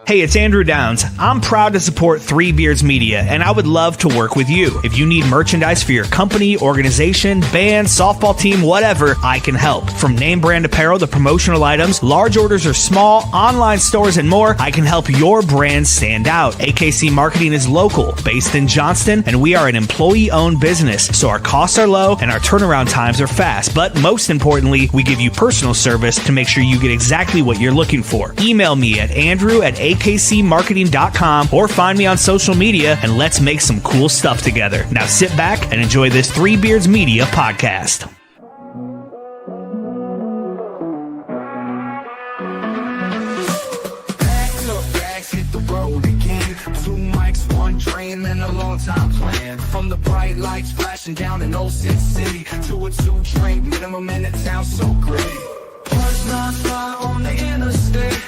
Hey, it's Andrew Downs. I'm proud to support Three Beards Media, and I would love to work with you. If you need merchandise for your company, organization, band, softball team, whatever, I can help. From name brand apparel to promotional items, large orders or small, online stores, and more, I can help your brand stand out. AKC Marketing is local, based in Johnston, and we are an employee-owned business, so our costs are low and our turnaround times are fast. But most importantly, we give you personal service to make sure you get exactly what you're looking for. Email me at andrew@akcmarketing.com or find me on social media and let's make some cool stuff together. Now sit back and enjoy this Three Beards Media podcast. And a long time plan. From the bright lights flashing down in Old Sin City to a 2-drink minimum in the town so great. Plus non-stop on the interstate.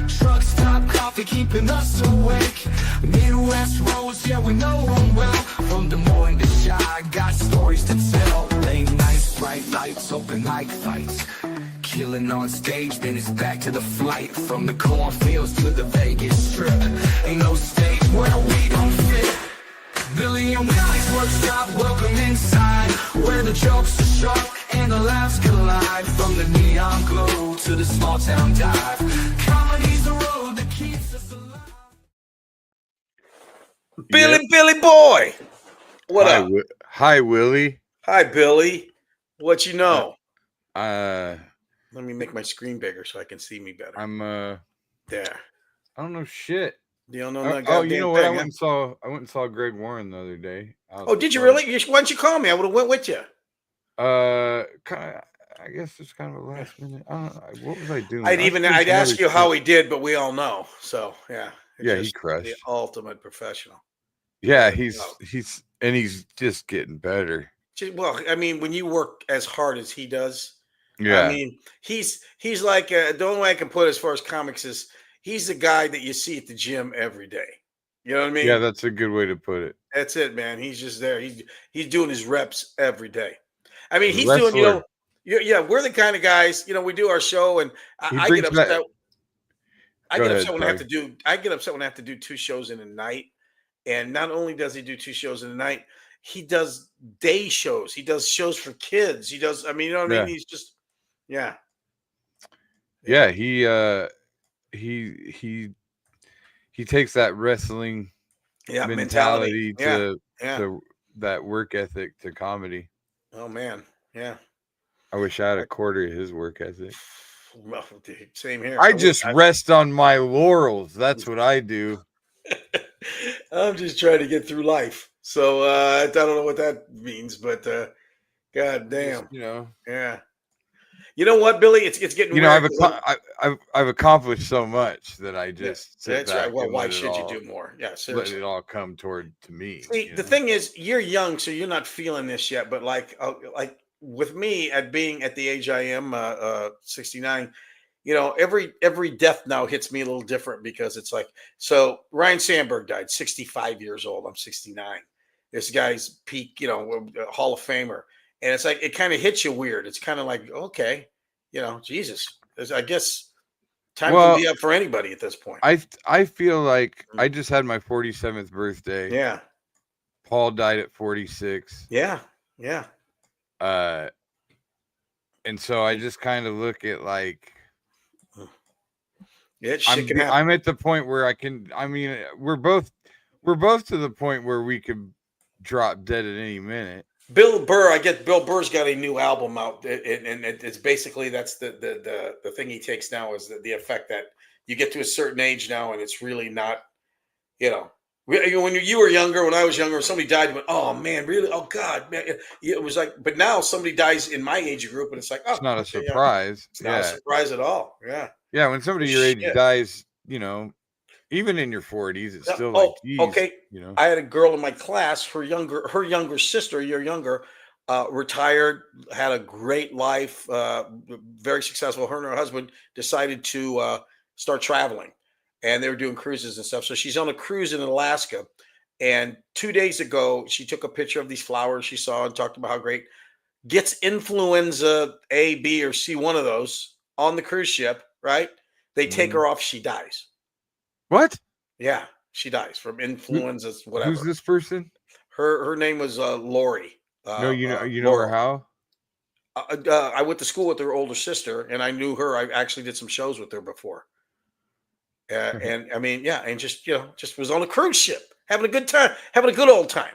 Truck stop coffee keeping us awake. Midwest roads, yeah we know them well. From Des Moines to Chi, got stories to tell. Late nights, bright lights, open mic fights. Killing on stage, then it's back to the flight. From the cornfields to the Vegas Strip. Ain't no stage where we don't fit. Billy and Willie's workshop, welcome inside. Where the jokes are sharp and the laughs collide. From the neon glow to the small town dive. Comedy's the road that keeps us alive. Billy boy, what up? Hi, Willie. Hi, Billy. What you know? Let me make my screen bigger so I can see me better. I'm there. I don't know shit. You don't know that you know what? I went and saw Greg Warren the other day. Oh, did you really? Why didn't you call me? I would have went with you. I guess it's kind of a last minute. I don't know. What was I doing? I'd ask you how he did, but we all know. So yeah. He crushed. The ultimate professional. Yeah, he's just getting better. Well, I mean, when you work as hard as he does, yeah. I mean, he's like the only way I can put it as far as comics is he's the guy that you see at the gym every day. You know what I mean? Yeah, that's a good way to put it. That's it, man. He's just there. He's doing his reps every day. I mean, he's doing, we're the kind of guys, we do our show and I get upset. I get upset when I have to do 2 shows in a night. And not only does he do 2 shows in a night, he does day shows. He does shows for kids. He does, I mean, you know what I mean? He's just, yeah. Yeah, he takes that wrestling mentality to that work ethic to comedy. Oh man, yeah. I wish I had a quarter of his work ethic. Well, dude, same here. I just rest on my laurels. That's what I do. I'm just trying to get through life. So I don't know what that means, but god damn, yeah. You know what, Billy? It's getting. Weird. I've accomplished so much that I just. That's right. Well, why should you do more? Yeah, seriously. Let it all come to me. See, the thing is, you're young, so you're not feeling this yet. But like with me, at being at the age I am, 69, every death now hits me a little different because it's like, so Ryan Sandberg died, 65 years old. I'm 69. This guy's peak, Hall of Famer. And it's like, it kind of hits you weird. It's kind of like, okay, Jesus, I guess time can be up for anybody at this point. I feel like I just had my 47th birthday. Yeah. Paul died at 46. Yeah. Yeah. And so I just kind of look at like, I'm at the point where we're both to the point where we could drop dead at any minute. Bill Burr's got a new album out, and it's basically that's the thing he takes now is the effect that you get to a certain age now, and it's really not, when you were younger, when I was younger, somebody died, you went, oh man, really? Oh God, man. It was like, but now somebody dies in my age group, and it's like, oh, it's not a surprise. It's not a surprise at all. Yeah. Yeah, when somebody your age dies, even in your 40s, it's still like, geez, okay. I had a girl in my class, her younger sister, a year younger, retired, had a great life, very successful. Her and her husband decided to start traveling, and they were doing cruises and stuff. So she's on a cruise in Alaska, and 2 days ago, she took a picture of these flowers she saw and talked about how great. Gets influenza A, B, or C, one of those on the cruise ship, right? They take her off, she dies. What? Yeah, she dies from influenza, whatever. Who's this person? Her name was Lori. No, you know her Laurel. how? I went to school with her older sister, and I knew her. I actually did some shows with her before. And I mean, yeah, and just just was on a cruise ship, having a good time, having a good old time.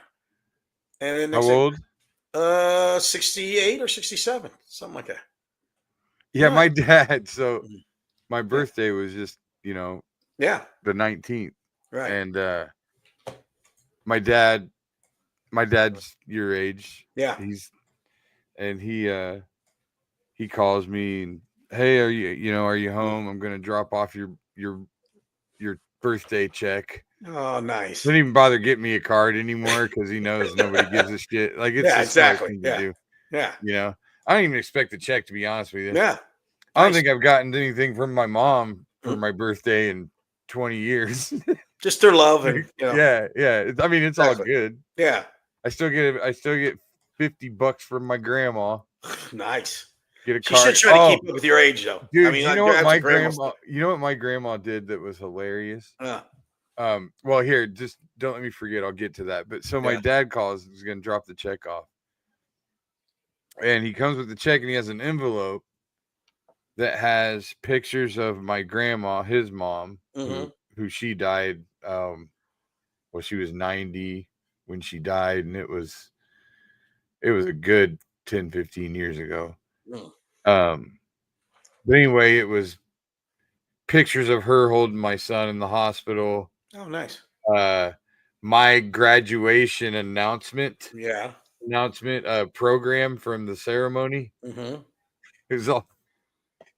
And then How old? 68 or 67, something like that. Yeah, Yeah. my dad. So Mhm. my birthday was just, Yeah, the 19th. right. And my dad's your age. Yeah. He calls me and, hey, are you home? I'm gonna drop off your birthday check. Oh, nice. Doesn't even bother getting me a card anymore because he knows nobody gives a shit. Like, it's Yeah, a smart exactly. thing to do. Yeah. I don't even expect a check, to be honest with you. Yeah. I don't Nice. think I've gotten anything from my mom for Mhm. my birthday in 20 years. Just their love and Yeah. I mean, it's all Exactly. good. Yeah. I still get $50 from my grandma. Nice. Get a She should card. try to Oh, keep up with your age, though. dude, I mean, you know what my grandma's- grandma did that was hilarious? Uh, Well, here, just don't let me forget. I'll get to that. But so my Yeah. dad calls, he's gonna drop the check off. And he comes with the check and he has an envelope that has pictures of my grandma, his mom, who she died. She was 90 when she died, and it was a good 10, 15 years ago. mm. But anyway, it was pictures of her holding my son in the hospital. Oh, nice. My graduation announcement Yeah. program from the ceremony. Mm-hmm. It was all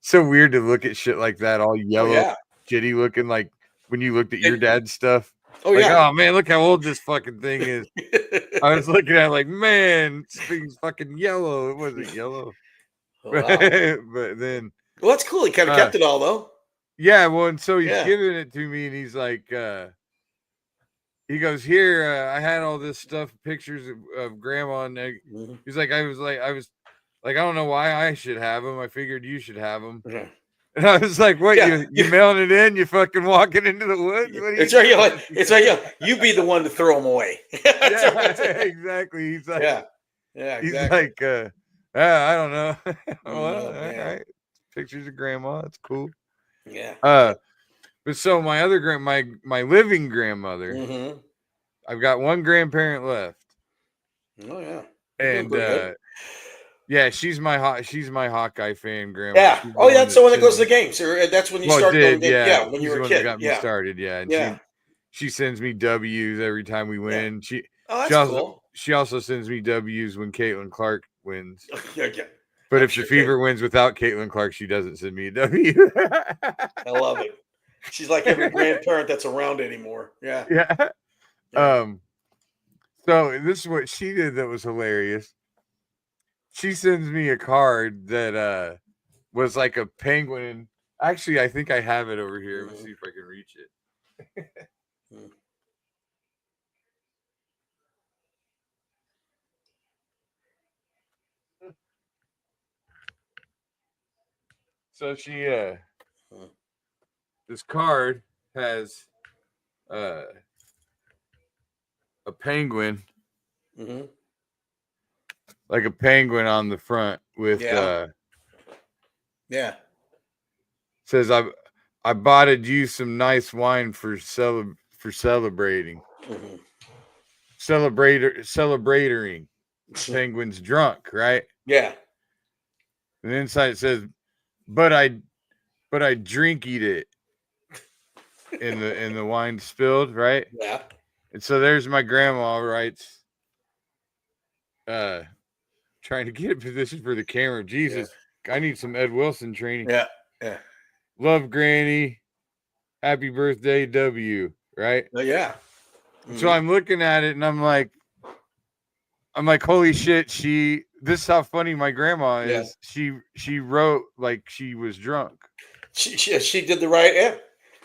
so weird to look at shit like that, all yellow, yeah. shitty looking, like when you looked at your dad's stuff. Oh, Like, yeah. oh man, look how old this fucking thing is. I was looking at it like, man, this thing's fucking yellow. It wasn't yellow. Wow. But then, Well, that's cool. He kind of kept it all, though. yeah, well, and so he's Yeah. giving it to me, and he's like, he goes, here, I had all this stuff, pictures of grandma, and Mhm. he's like, I was like, I don't know why I should have them. I figured you should have them. Okay. And I was like, what, Yeah, you mailing it in? You fucking walking into the woods? What are It's you right. doing? It's right. You be the one to throw them away. That's Yeah, right. exactly. He's like, Yeah. Yeah. he's Exactly. like, I don't know. Well, Oh, all man. right. Pictures of grandma. That's cool. Yeah. But so my other my living grandmother, Mm-hmm. I've got one grandparent left. Oh, yeah. And pretty good. yeah, she's my Hawkeye fan grandma. Yeah. She's Oh, yeah. That's the one that goes sends to the games. Or that's when you Well, start did, going. yeah. When She's you were the a one that kid. got me Yeah. started, yeah. And Yeah. she sends me W's every time we win. Oh, She that's also cool. she also sends me W's when Caitlin Clark wins. Yeah. But I'm if sure the Fever wins without Caitlin Clark, she doesn't send me a W. I love it. She's like every grandparent that's around anymore. Yeah. Yeah. Yeah. So this is what she did that was hilarious. She sends me a card that was like a penguin. Actually, I think I have it over here. Let's see if I can reach it. Mm. So she this card has a penguin, Mm-hmm. like a penguin on the front with Yeah. says I bought you some nice wine for celebrating. Mm-hmm. Celebrating. Penguin's drunk, right? Yeah. And inside it says, but I drinkied it in the wine spilled, right? Yeah. And so there's my grandma writes, trying to get a position for the camera. Jesus, I need some Ed Wilson training. Yeah. Yeah. Love Granny. Happy birthday, W. Right? Yeah. So I'm looking at it and I'm like, holy shit, this is how funny my grandma is. Yeah. She wrote like she was drunk. She did the right. Yeah.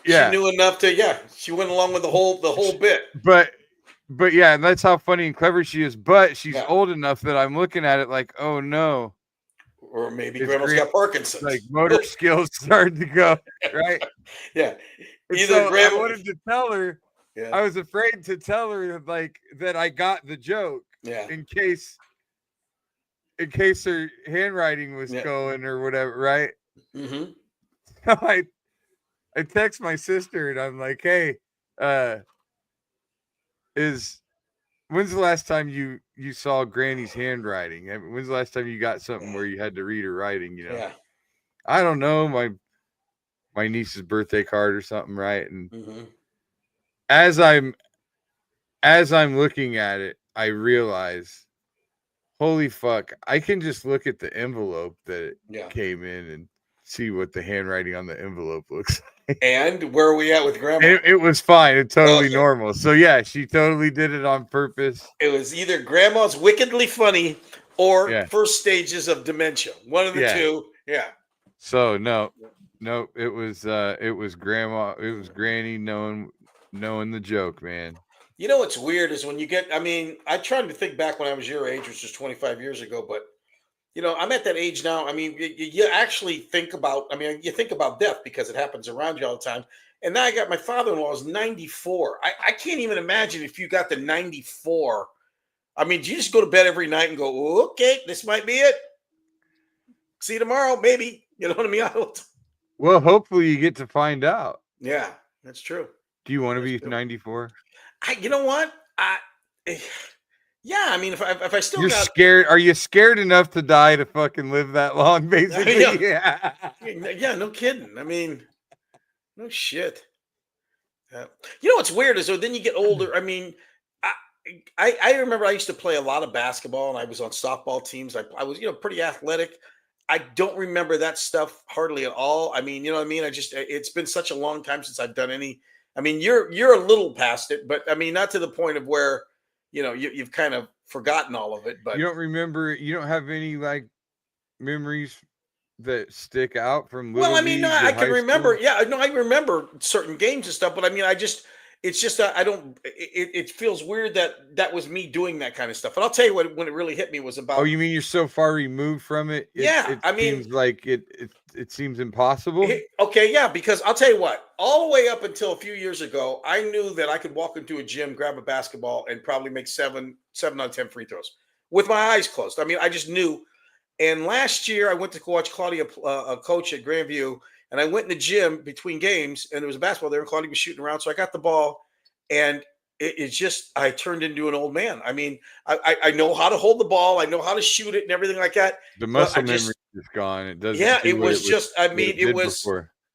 Yeah. She knew enough to. She went along with the whole bit. But yeah, and that's how funny and clever she is. But she's Yeah. old enough that I'm looking at it like, oh no. Or maybe It's grandma's got Parkinson's. Like motor skills starting to go, right? Yeah. Either I grandma. wanted to tell her. Yeah. I was afraid to tell her like that I got the joke. Yeah. In case her handwriting was Yeah. going or whatever, right? Mm-hmm. So I text my sister and I'm like, hey, when's the last time you saw Granny's handwriting? When's the last time you got something where you had to read her writing? Yeah. I don't know, my niece's birthday card or something, right? And Mm-hmm. as I'm looking at it, I realize, holy fuck, I can just look at the envelope that it came in and see what the handwriting on the envelope looks like. And where are we at with grandma? It was fine. It's totally normal. So yeah, she totally did it on purpose. It was either grandma's wickedly funny or first stages of dementia. One of the two. Yeah. So no, it was grandma. It was Granny knowing the joke, man. You know what's weird is when you get, I tried to think back when I was your age, which was 25 years ago, but I'm at that age now. You actually think about, you think about death because it happens around you all the time. And now I got my father-in-law is 94. I can't even imagine if you got to 94. Do you just go to bed every night and go, okay, this might be it. See you tomorrow, maybe. You know what I mean? Well, hopefully you get to find out. Yeah, that's true. Do you want to be 94? You know what? Yeah, if I still scared, are you scared enough to die to fucking live that long, basically? Yeah, no kidding. No shit. You know what's weird is then you get older. I remember I used to play a lot of basketball and I was on softball teams. I was, pretty athletic. I don't remember that stuff hardly at all. You know what I mean? It's been such a long time since I've done any. You're a little past it, but not to the point of where, you've kind of forgotten all of it. But you don't remember, you don't have any like memories that stick out from little league I can remember. School? Yeah, no, I remember certain games and stuff, but it's just I don't. It feels weird that was me doing that kind of stuff. And I'll tell you what, when it really hit me was about. Oh, you mean you're so far removed from it? It seems like it seems impossible. Okay, yeah, because I'll tell you what. All the way up until a few years ago, I knew that I could walk into a gym, grab a basketball, and probably make seven out of 10 free throws with my eyes closed. I just knew. And last year, I went to watch Claudia coach at Grandview, and I went in the gym between games, and there was a basketball there, and Claudia was shooting around. So I got the ball, and it's just I turned into an old man. I know how to hold the ball, I know how to shoot it, and everything like that. The muscle memory is gone. It doesn't. Yeah, it was just.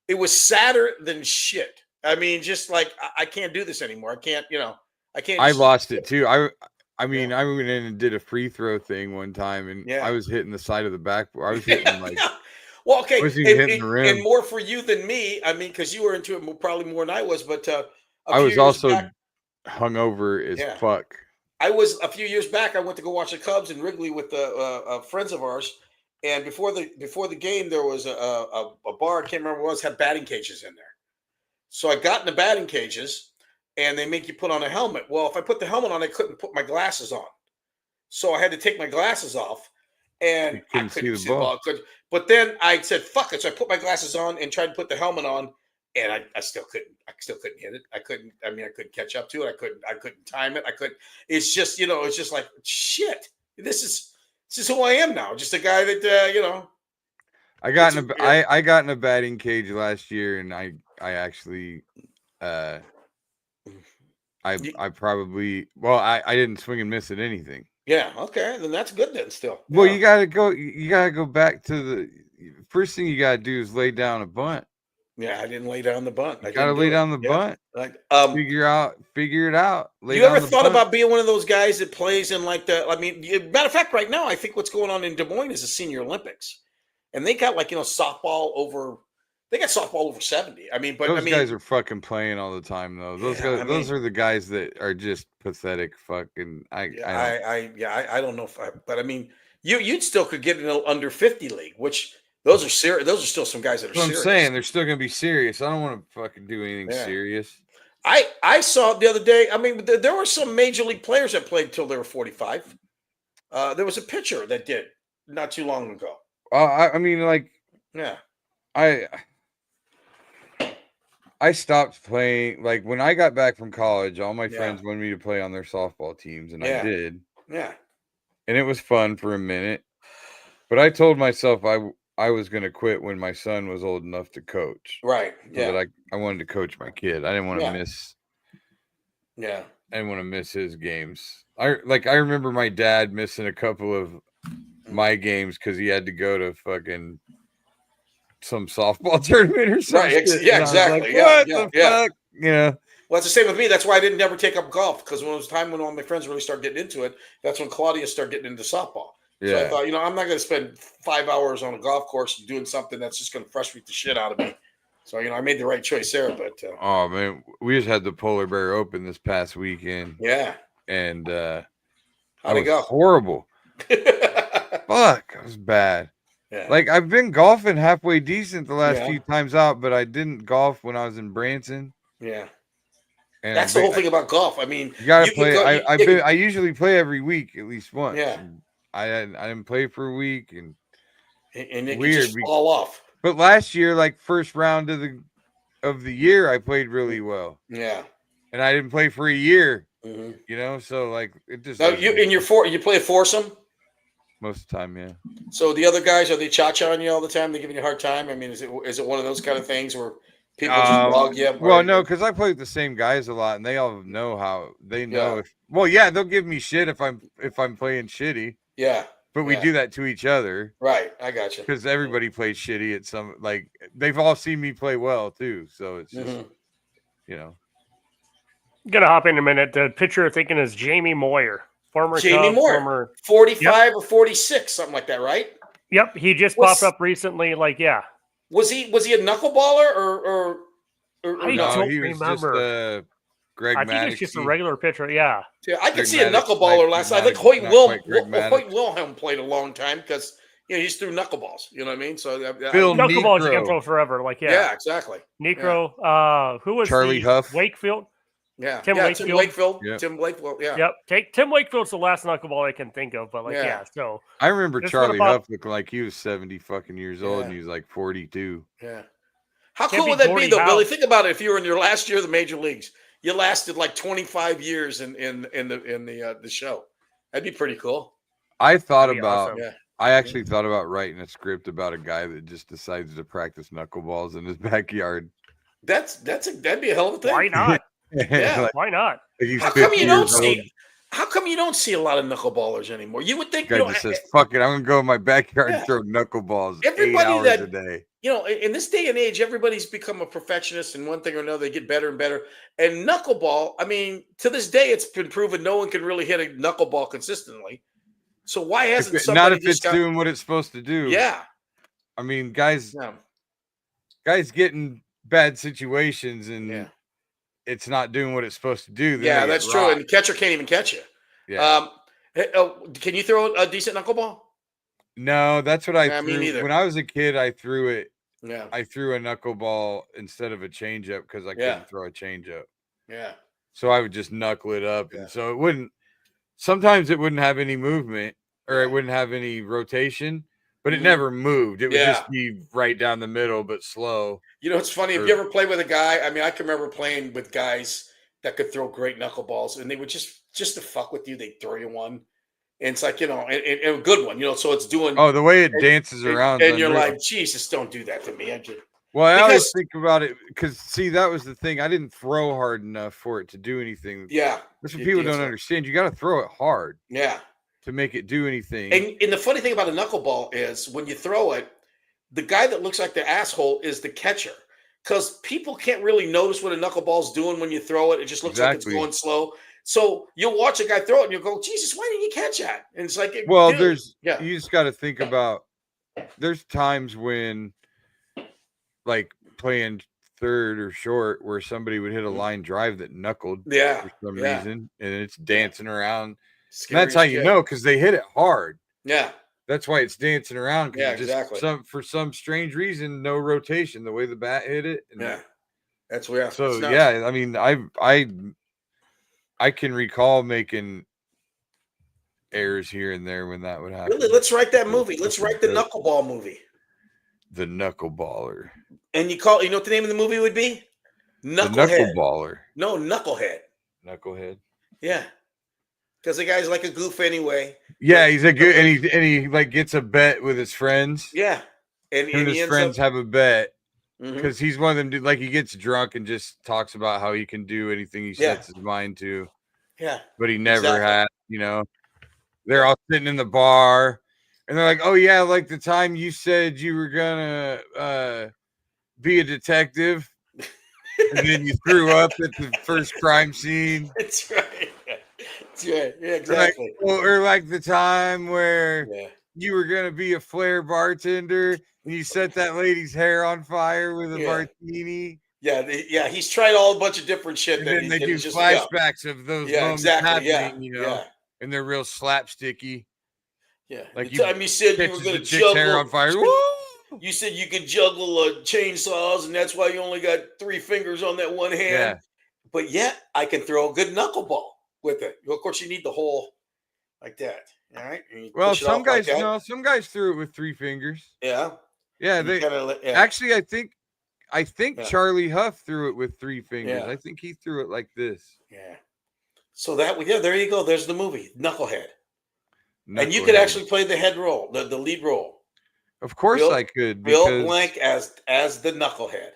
It was sadder than shit. Just like I can't do this anymore. I can't. I can't. I lost it too. I went in and did a free throw thing one time, and I was hitting the side of the backboard. I was hitting like. Well, okay, I was even hitting the rim. And more for you than me. Because you were into it probably more than I was. But I was also hungover as fuck. I was a few years back. I went to go watch the Cubs in Wrigley with friends of ours, and before the game, there was a bar. I can't remember what it was. Had batting cages in there. So I got in the batting cages. And they make you put on a helmet. Well, if I put the helmet on, I couldn't put my glasses on. So I had to take my glasses off. And I couldn't see the ball. But then I said, fuck it. So I put my glasses on and tried to put the helmet on. And I still couldn't hit it. I couldn't catch up to it. I couldn't time it. It's just, it's just like, shit. This is who I am now. Just a guy that, I got in a batting cage last year, and I actually, I probably I didn't swing and miss at anything. Yeah, okay, then that's good then still. Well, you gotta go back to the first thing you gotta do is lay down a bunt. Yeah, I didn't lay down the bunt. You gotta lay down the bunt. Like figure it out. You ever thought about being one of those guys that plays in like matter of fact, right now I think what's going on in Des Moines is the Senior Olympics. And they got softball over. They got softball over 70. Those guys are fucking playing all the time though. Those those are the guys that are just pathetic. Fucking. I don't know but you still could get in an under 50 league, which those are serious. Those are still some guys that are serious. I'm saying they're still gonna be serious. I don't want to fucking do anything serious. I saw the other day. There were some major league players that played till they were 45. There was a pitcher that did not too long ago. I stopped playing. Like when I got back from college, all my Yeah. friends wanted me to play on their softball teams, and Yeah. I did. Yeah. And it was fun for a minute. But I told myself I was going to quit when my son was old enough to coach. Right. So Yeah. that I wanted to coach my kid. I didn't want to Yeah. miss. Yeah. I didn't want to miss his games. I remember my dad missing a couple of my games because he had to go to fucking some softball tournament or something. Right. Yeah. Exactly. Like, yeah. what Yeah. the fuck? You know. Well, it's the same with me. That's why I didn't never take up golf, because when it was time when all my friends really started getting into it, that's when Claudia started getting into softball. So I Yeah. thought, I'm not going to spend 5 hours on a golf course doing something that's just going to frustrate the shit out of me. So, I made the right choice there. But Oh man, we just had the Polar Bear Open this past weekend. yeah. And How'd it go? Horrible. Fuck, it was bad. Yeah. Like I've been golfing halfway decent the last Yeah. few times out, but I didn't golf when I was in Branson. Yeah. And That's the whole thing about golf. I mean, you gotta you can play. go- I usually play every week at least once. Yeah. And I didn't play for a week, and and it weird. can just fall off. But last year, like first round of the year, I played really well. Yeah. And I didn't play for a year. Mm-hmm. So like it just. Now you play a foursome most of the time, yeah. So the other guys, are they cha-cha-ing you all the time? They giving you a hard time? I mean, is it one of those kind of things where people just log you? Well, no, because I play with the same guys a lot, and they all know how they know if. Well, yeah, they'll give me shit if I'm playing shitty. Yeah, but we do that to each other, right? I got you. Because everybody plays shitty at some. Like they've all seen me play well too, so it's just Gonna hop in a minute. The pitcher you're thinking is Jamie Moyer, former Jamie Cub, Moyer, former 45 or 46, something like that, right? Yep, he just popped up recently. Like, yeah, was he a knuckleballer or I don't remember. Greg I think it's just a regular pitcher. Yeah, I could see a knuckleballer last night. I think Hoyt Wilhelm played a long time because he's through knuckleballs. You know what I mean? So knuckleballs you can throw forever. Like yeah, exactly. Necro. Who was Charlie Huff? Wakefield. Yeah, Tim Wakefield. Yep. Tim Wakefield. Yeah. Yep. Tim Wakefield's the last knuckleball I can think of, but so I remember Charlie Huff looking like he was 70 fucking years old and he was like 42. Yeah. How cool would that be though, Billy? Think about it. If you were in your last year of the major leagues, you lasted like 25 years in the show. That'd be pretty cool. I thought about. Awesome. I actually thought about writing a script about a guy that just decides to practice knuckleballs in his backyard. That'd be a hell of a thing. Why not? Yeah, like, why not? How come you don't see? How come you don't see a lot of knuckleballers anymore? You would think. Guy just says, "Fuck it, I'm gonna go in my backyard and throw knuckleballs." Everybody 8 hours a day. In this day and age, everybody's become a perfectionist in one thing or another. They get better and better. And knuckleball, I mean, to this day, it's been proven no one can really hit a knuckleball consistently. So why hasn't somebody not if it's doing what it's supposed to do? Yeah, I mean, guys get in bad situations and it's not doing what it's supposed to do. Yeah, that's true. And the catcher can't even catch you. Yeah. Can you throw a decent knuckleball? No, that's what I threw. Me neither. When I was a kid, I threw it. Yeah. I threw a knuckleball instead of a changeup because I couldn't throw a changeup. Yeah. So I would just knuckle it up. And so it wouldn't. Sometimes it wouldn't have any movement or it wouldn't have any rotation, but it never moved. It would just be right down the middle, but slow. It's funny. If you ever play with a guy, I mean, I can remember playing with guys that could throw great knuckleballs, and they would just to fuck with you, they'd throw you one. And it's like, and a good one, so it's doing. Oh, the way it dances around. And you're like, Jesus, don't do that to me. I always think about it because, see, that was the thing. I didn't throw hard enough for it to do anything. Yeah. That's what people don't understand. You got to throw it hard. Yeah. To make it do anything. And the funny thing about a knuckleball is when you throw it, the guy that looks like the asshole is the catcher. Because people can't really notice what a knuckleball's doing when you throw it. It just looks like it's going slow. So you'll watch a guy throw it and you'll go, Jesus, why didn't you catch that? And it's like, you just got to think about, there's times when, like playing third or short, where somebody would hit a line drive that knuckled for some reason, and it's dancing around. And that's how you know, because they hit it hard. Yeah. That's why it's dancing around. Yeah, exactly. For some strange reason, no rotation, the way the bat hit it. And that's weird. So, I mean, I can recall making errors here and there when that would happen. Really? Let's write that movie. Let's write the knuckleball movie. The Knuckleballer. And you know what the name of the movie would be? Knucklehead. knuckleballer. No, Knucklehead. Knucklehead. Yeah. Because the guy's like a goof anyway. Yeah, But, he's a good, and he like gets a bet with his friends. yeah. And Him and he his ends friends up. have a bet Mhm. because he's one of them. Like he gets drunk and just talks about how he can do anything he sets his mind to. Yeah. But he never Exactly. had. You know, they're all sitting in the bar, and they're like, "Oh yeah, like the time you said you were gonna be a detective." And then you threw up at the first crime scene. That's right. That's right. Yeah, exactly. Or like the time where Yeah. you were gonna be a flair bartender and you set that lady's hair on fire with a martini. Yeah, he's tried all a bunch of different shit. And that then he they can do just, flashbacks of those moments happening, you know, Yeah. and they're real slapsticky. Yeah. Like the time you said you were catches going the to chick's hair juggle on fire. Woo! You said you could juggle chainsaws, and that's why you only got 3 fingers on that one hand. Yeah. But yet, I can throw a good knuckleball with it. Of course, you need the hole like that. All right. Well, some guys some guys threw it with 3 fingers. Yeah. Yeah. And They actually, I think Charlie Huff threw it with 3 fingers. Yeah. I think he threw it like this. Yeah. So there you go. There's the movie, Knucklehead. And you could actually play the head role, the lead role. Of course I could. Bill Blank as the Knucklehead.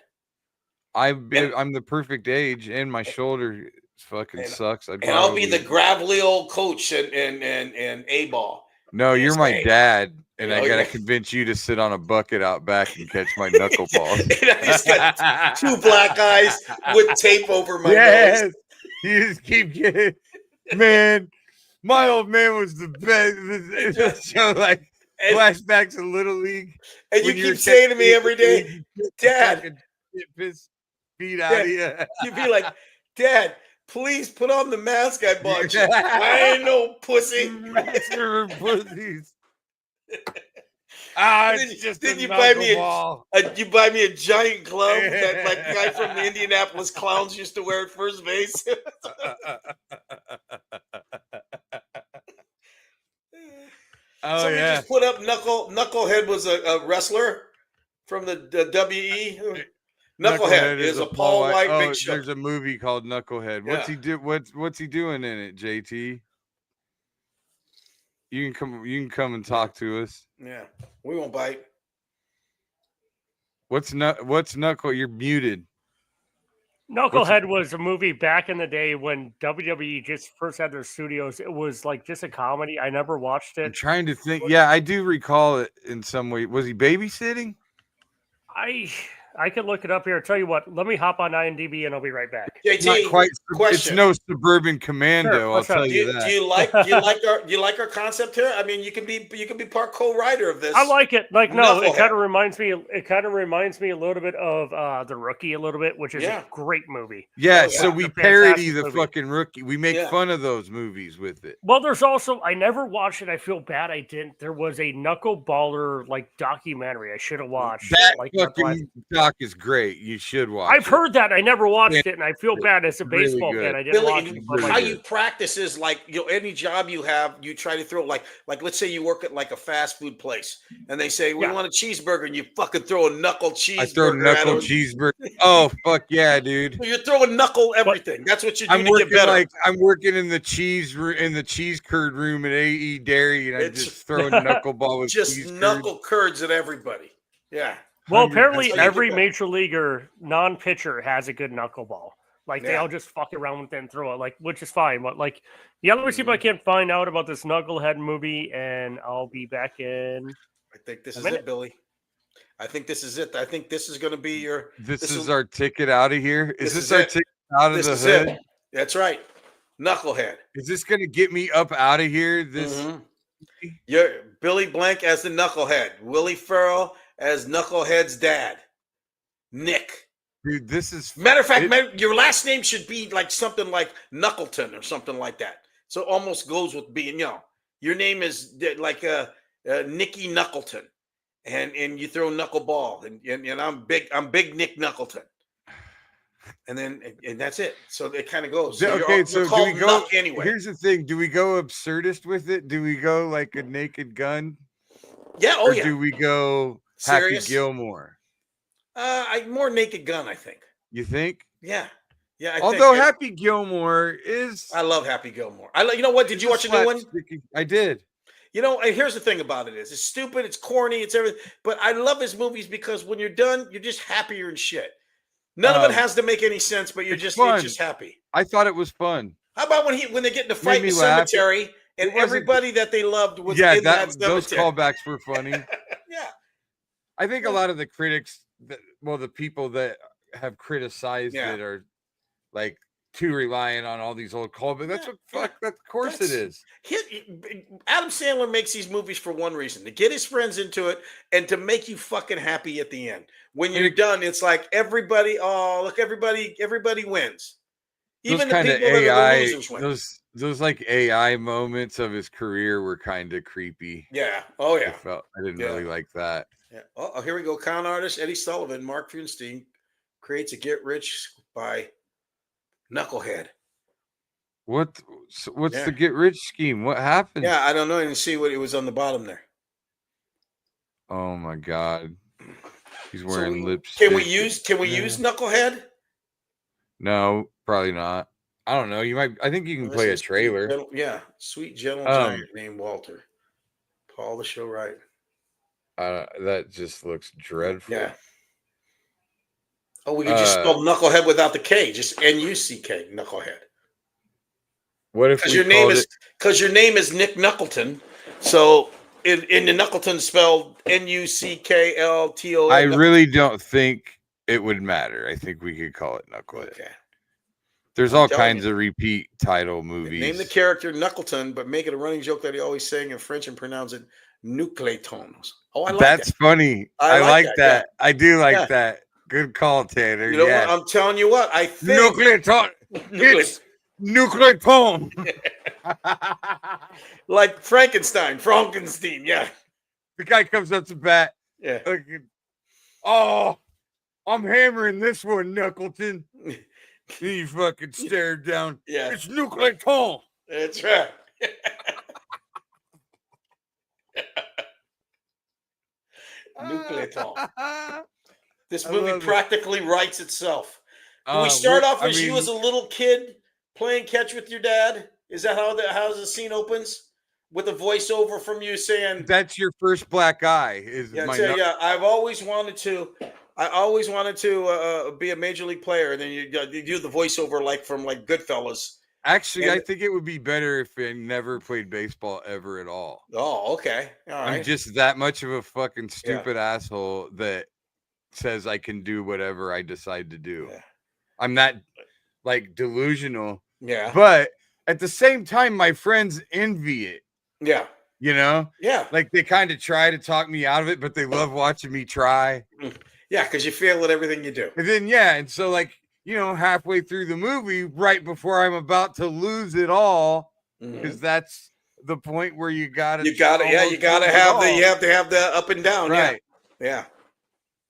I'm the perfect age, and my shoulder fucking sucks. I'll be the gravelly old coach and A-ball. No, you're my dad, and I gotta convince you to sit on a bucket out back and catch my knuckleballs. And I just got 2 black eyes with tape over my nose. You just keep getting, man. My old man was the best. So like flashbacks of Little League, and you keep saying to me every day, "Dad, piss beat out of you." You'd be like, "Dad, please put on the mask I bought you. I ain't no pussy." Pussies. Then you buy me a giant glove that like the guy from the Indianapolis Clowns used to wear at first base. Somebody just put up Knucklehead was a wrestler from the WE. Knucklehead is a Paul White Big Show. There's a movie called Knucklehead. What's he do? What's he doing in it, JT? You can come and talk to us. Yeah, we won't bite. What's Knuckle? You're muted. Knucklehead was a movie back in the day when WWE just first had their studios. It was like just a comedy. I never watched it. I'm trying to think. Yeah, I do recall it in some way. Was he babysitting? I could look it up here. I'll tell you what, let me hop on IMDb and I'll be right back. JT, not quite. Question. It's no Suburban Commando. Sure, I'll tell you that. Do you like our concept here? I mean, you can be part co-writer of this. I like it. Like no, Knucklehead. it kind of reminds me. It kind of reminds me a little bit of The Rookie, a little bit, which is a great movie. Yeah, so we parody the movie. fucking Rookie. We make fun of those movies with it. Well, there's also I never watched it. I feel bad I didn't. There was a Knuckleballer like documentary I should have watched. That like fucking doc is great. You should watch. I've heard that. I never watched it, and I feel bad as a baseball fan. I didn't watch it. How you practice is like any job you have, you try to throw like let's say you work at like a fast food place, and they say we want a cheeseburger, and you fucking throw a knuckle cheeseburger. I throw knuckle cheeseburger. Oh fuck yeah, dude! You're throwing knuckle everything. That's what you do to get better. I'm working in the cheese curd room at AE Dairy, and I'm just throwing knuckleball with just cheese knuckle curds at everybody. Yeah. Well, apparently every major leaguer, non-pitcher, has a good knuckleball. Like they all just fuck around with it and throw it, like which is fine. But like, let me see if I can find out about this Knucklehead movie, and I'll be back in. I think this is it, Billy. I think this is it. I think this is going to be your. This is our ticket out of here. Is this our ticket out of the hood? It. That's right, Knucklehead. Is this going to get me up out of here? This. You're Billy Blank as the Knucklehead. Willie Farrell as Knucklehead's dad, Nick. Dude, this is matter of fact. Your last name should be like something like Knuckleton or something like that. So it almost goes with being, your name is like Nicky Knuckleton, and you throw knuckleball, and I'm big Nick Knuckleton, and that's it. So it kind of goes. So okay, so do we go anyway? Here's the thing: do we go absurdist with it? Do we go like a Naked Gun? Yeah. Or do we go Happy Gilmore? More Naked Gun, I think. You think? Yeah. Yeah. Although Happy Gilmore is. I love Happy Gilmore. You know what? Did you watch a new one? I did. You know, and here's the thing about it is it's stupid, it's corny, it's everything. But I love his movies because when you're done, you're just happier and shit. None of it has to make any sense, but you're just happy. I thought it was fun. How about when they get in a fight in the cemetery and everybody that they loved was in that cemetery? Those callbacks were funny. Yeah. I think a lot of the critics, the people that have criticized it are like too reliant on all these old callbacks. That's of course it is. Adam Sandler makes these movies for one reason: to get his friends into it and to make you fucking happy at the end. When you're done, it's like everybody wins. Even the people that are the losers win. Those like AI moments of his career were kind of creepy. Yeah. Oh yeah. I didn't really like that. Yeah. Oh, here we go. Con artist Eddie Sullivan, Mark Funstein creates a get rich by Knucklehead. What's the get rich scheme? What happened? Yeah, I don't know. I didn't see what it was on the bottom there. Oh my God. He's wearing lipstick. Can we use Knucklehead? No, probably not. I don't know. I think you can play a trailer. Sweet gentle giant named Walter. Paul the show right. That just looks dreadful. Yeah. Oh, we could just spell Knucklehead without the K, just N-U-C-K, Knucklehead. What if your name is Nick Knuckleton? So in the Knuckleton spelled N-U-C-K-L-T-O-N. I really don't think it would matter. I think we could call it Knucklehead. Okay. There's all kinds of repeat title movies. Name the character Knuckleton, but make it a running joke that he always sang in French and pronounce it Nucleatones. Oh, I like that. That's funny. I like that. Yeah. I do like that. Good call, Tanner. You know what? I'm telling you what. I think Nucleatone. Like Frankenstein. Yeah. The guy comes up to bat. Yeah. Oh, I'm hammering this one, Knuckleton. You fucking stare down. Yeah. It's Nucleatone. That's right. Nucleatone. This movie practically writes itself. Do we start off as you as a little kid playing catch with your dad? Is that how the scene opens? With a voiceover from you saying, "That's your first black eye." I've always wanted to. I always wanted to be a major league player. And then you do the voiceover like from like Goodfellas. Actually, I think it would be better if I never played baseball ever at all. Oh, okay. All right. I'm just that much of a fucking stupid asshole that says I can do whatever I decide to do. Yeah. I'm not like delusional. Yeah. But at the same time, my friends envy it. Yeah. You know? Yeah. Like they kind of try to talk me out of it, but they love watching me try. Yeah, because you fail at everything you do. And then, and so like, halfway through the movie, right before I'm about to lose it all, because that's the point where you have to have the up and down. Right. Yeah.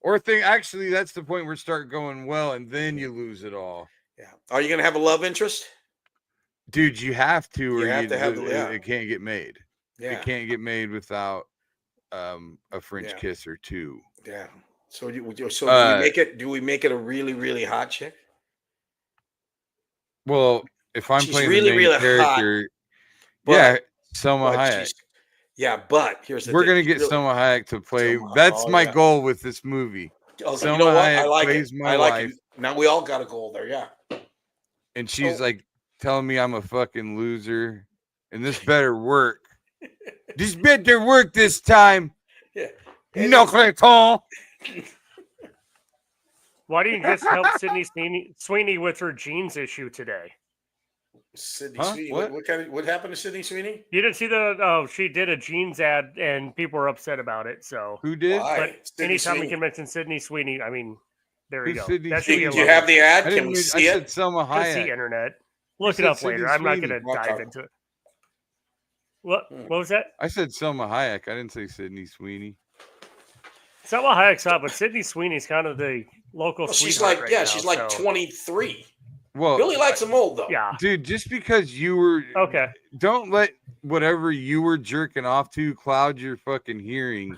Or that's the point where it start going well, and then you lose it all. Yeah. Are you going to have a love interest? Dude, you have to, or it can't get made. Yeah. It can't get made without a French kiss or two. Yeah. So do we make it a really, really hot chick? Well, if I'm playing the main character, Selma Hayek. But here's the thing. We're gonna get Selma Hayek to play. That's my goal with this movie. Okay, Selma Hayek plays my wife. Now we all got a goal there, yeah. And she's like telling me I'm a fucking loser, and this better work. This better work this time. Yeah. No, Clayton. Why didn't you just help Sydney Sweeney with her jeans issue today? Sydney Sweeney. What happened to Sydney Sweeney? You didn't see she did a jeans ad and people were upset about it. So who did? But anytime we can mention Sydney Sweeney, I mean, there you go. That should be. Do you have the ad? Can we see it? Selma Hayek. See internet. Look it up later. I'm not going to dive into it. What was that? I said Selma Hayek. I didn't say Sydney Sweeney. Selma Hayek's hot, but Sydney Sweeney's kind of the local. Well, she's like, she's like 23. Well, Billy likes them old though. Yeah, dude. Just because you were don't let whatever you were jerking off to cloud your fucking hearing.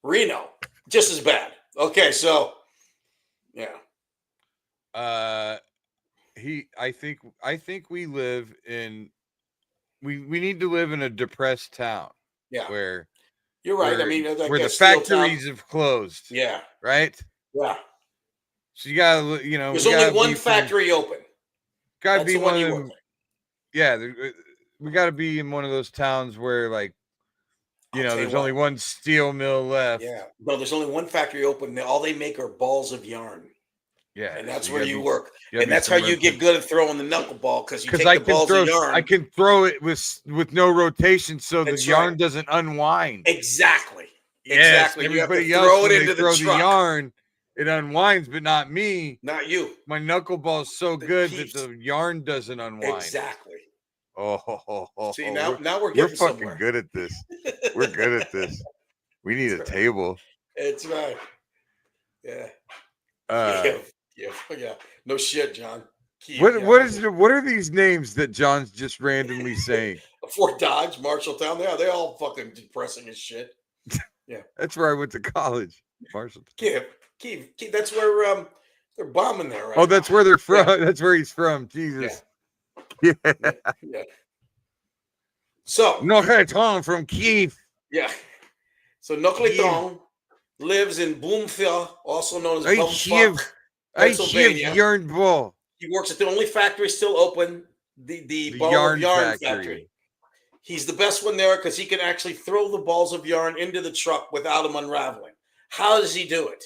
Reno, just as bad. Okay, so yeah. I think we live in we need to live in a depressed town. Yeah. Where You're right. I mean, where the factories have closed. Yeah. Right? Yeah. So you gotta, there's only one factory open. Gotta be one of them. Yeah, we gotta be in one of those towns where, like, there's only one steel mill left. Yeah. No, there's only one factory open. All they make are balls of yarn. Yeah. And that's where you work. And that's how you get good at throwing the knuckleball, because you take the balls of yarn. I can throw it with no rotation, so the yarn doesn't unwind. Exactly. Yes, exactly. Everybody you have to else, throw it when into they throw the truck. the yarn, it unwinds, but not me. Not you. My knuckleball is so good that the yarn doesn't unwind. Exactly. See, now we're getting fucking somewhere. good at this. We're good at this. We need a table. It's right. Yeah. Yeah. No shit, John. What are these names that John's just randomly saying? Fort Dodge, Marshalltown. They're all fucking depressing as shit. Yeah. That's where I went to college. Marshalltown. Kiev. That's where they're bombing there, right? Oh, that's where they're from. Yeah. That's where he's from. Jesus. Yeah. So Nokleton from Kiev. Yeah. So Nokleton lives in Bloomfield, also known as Bumfuck, Pennsylvania. Yarn ball. He works at the only factory still open, the ball of yarn factory. He's the best one there because he can actually throw the balls of yarn into the truck without them unraveling. How does he do it?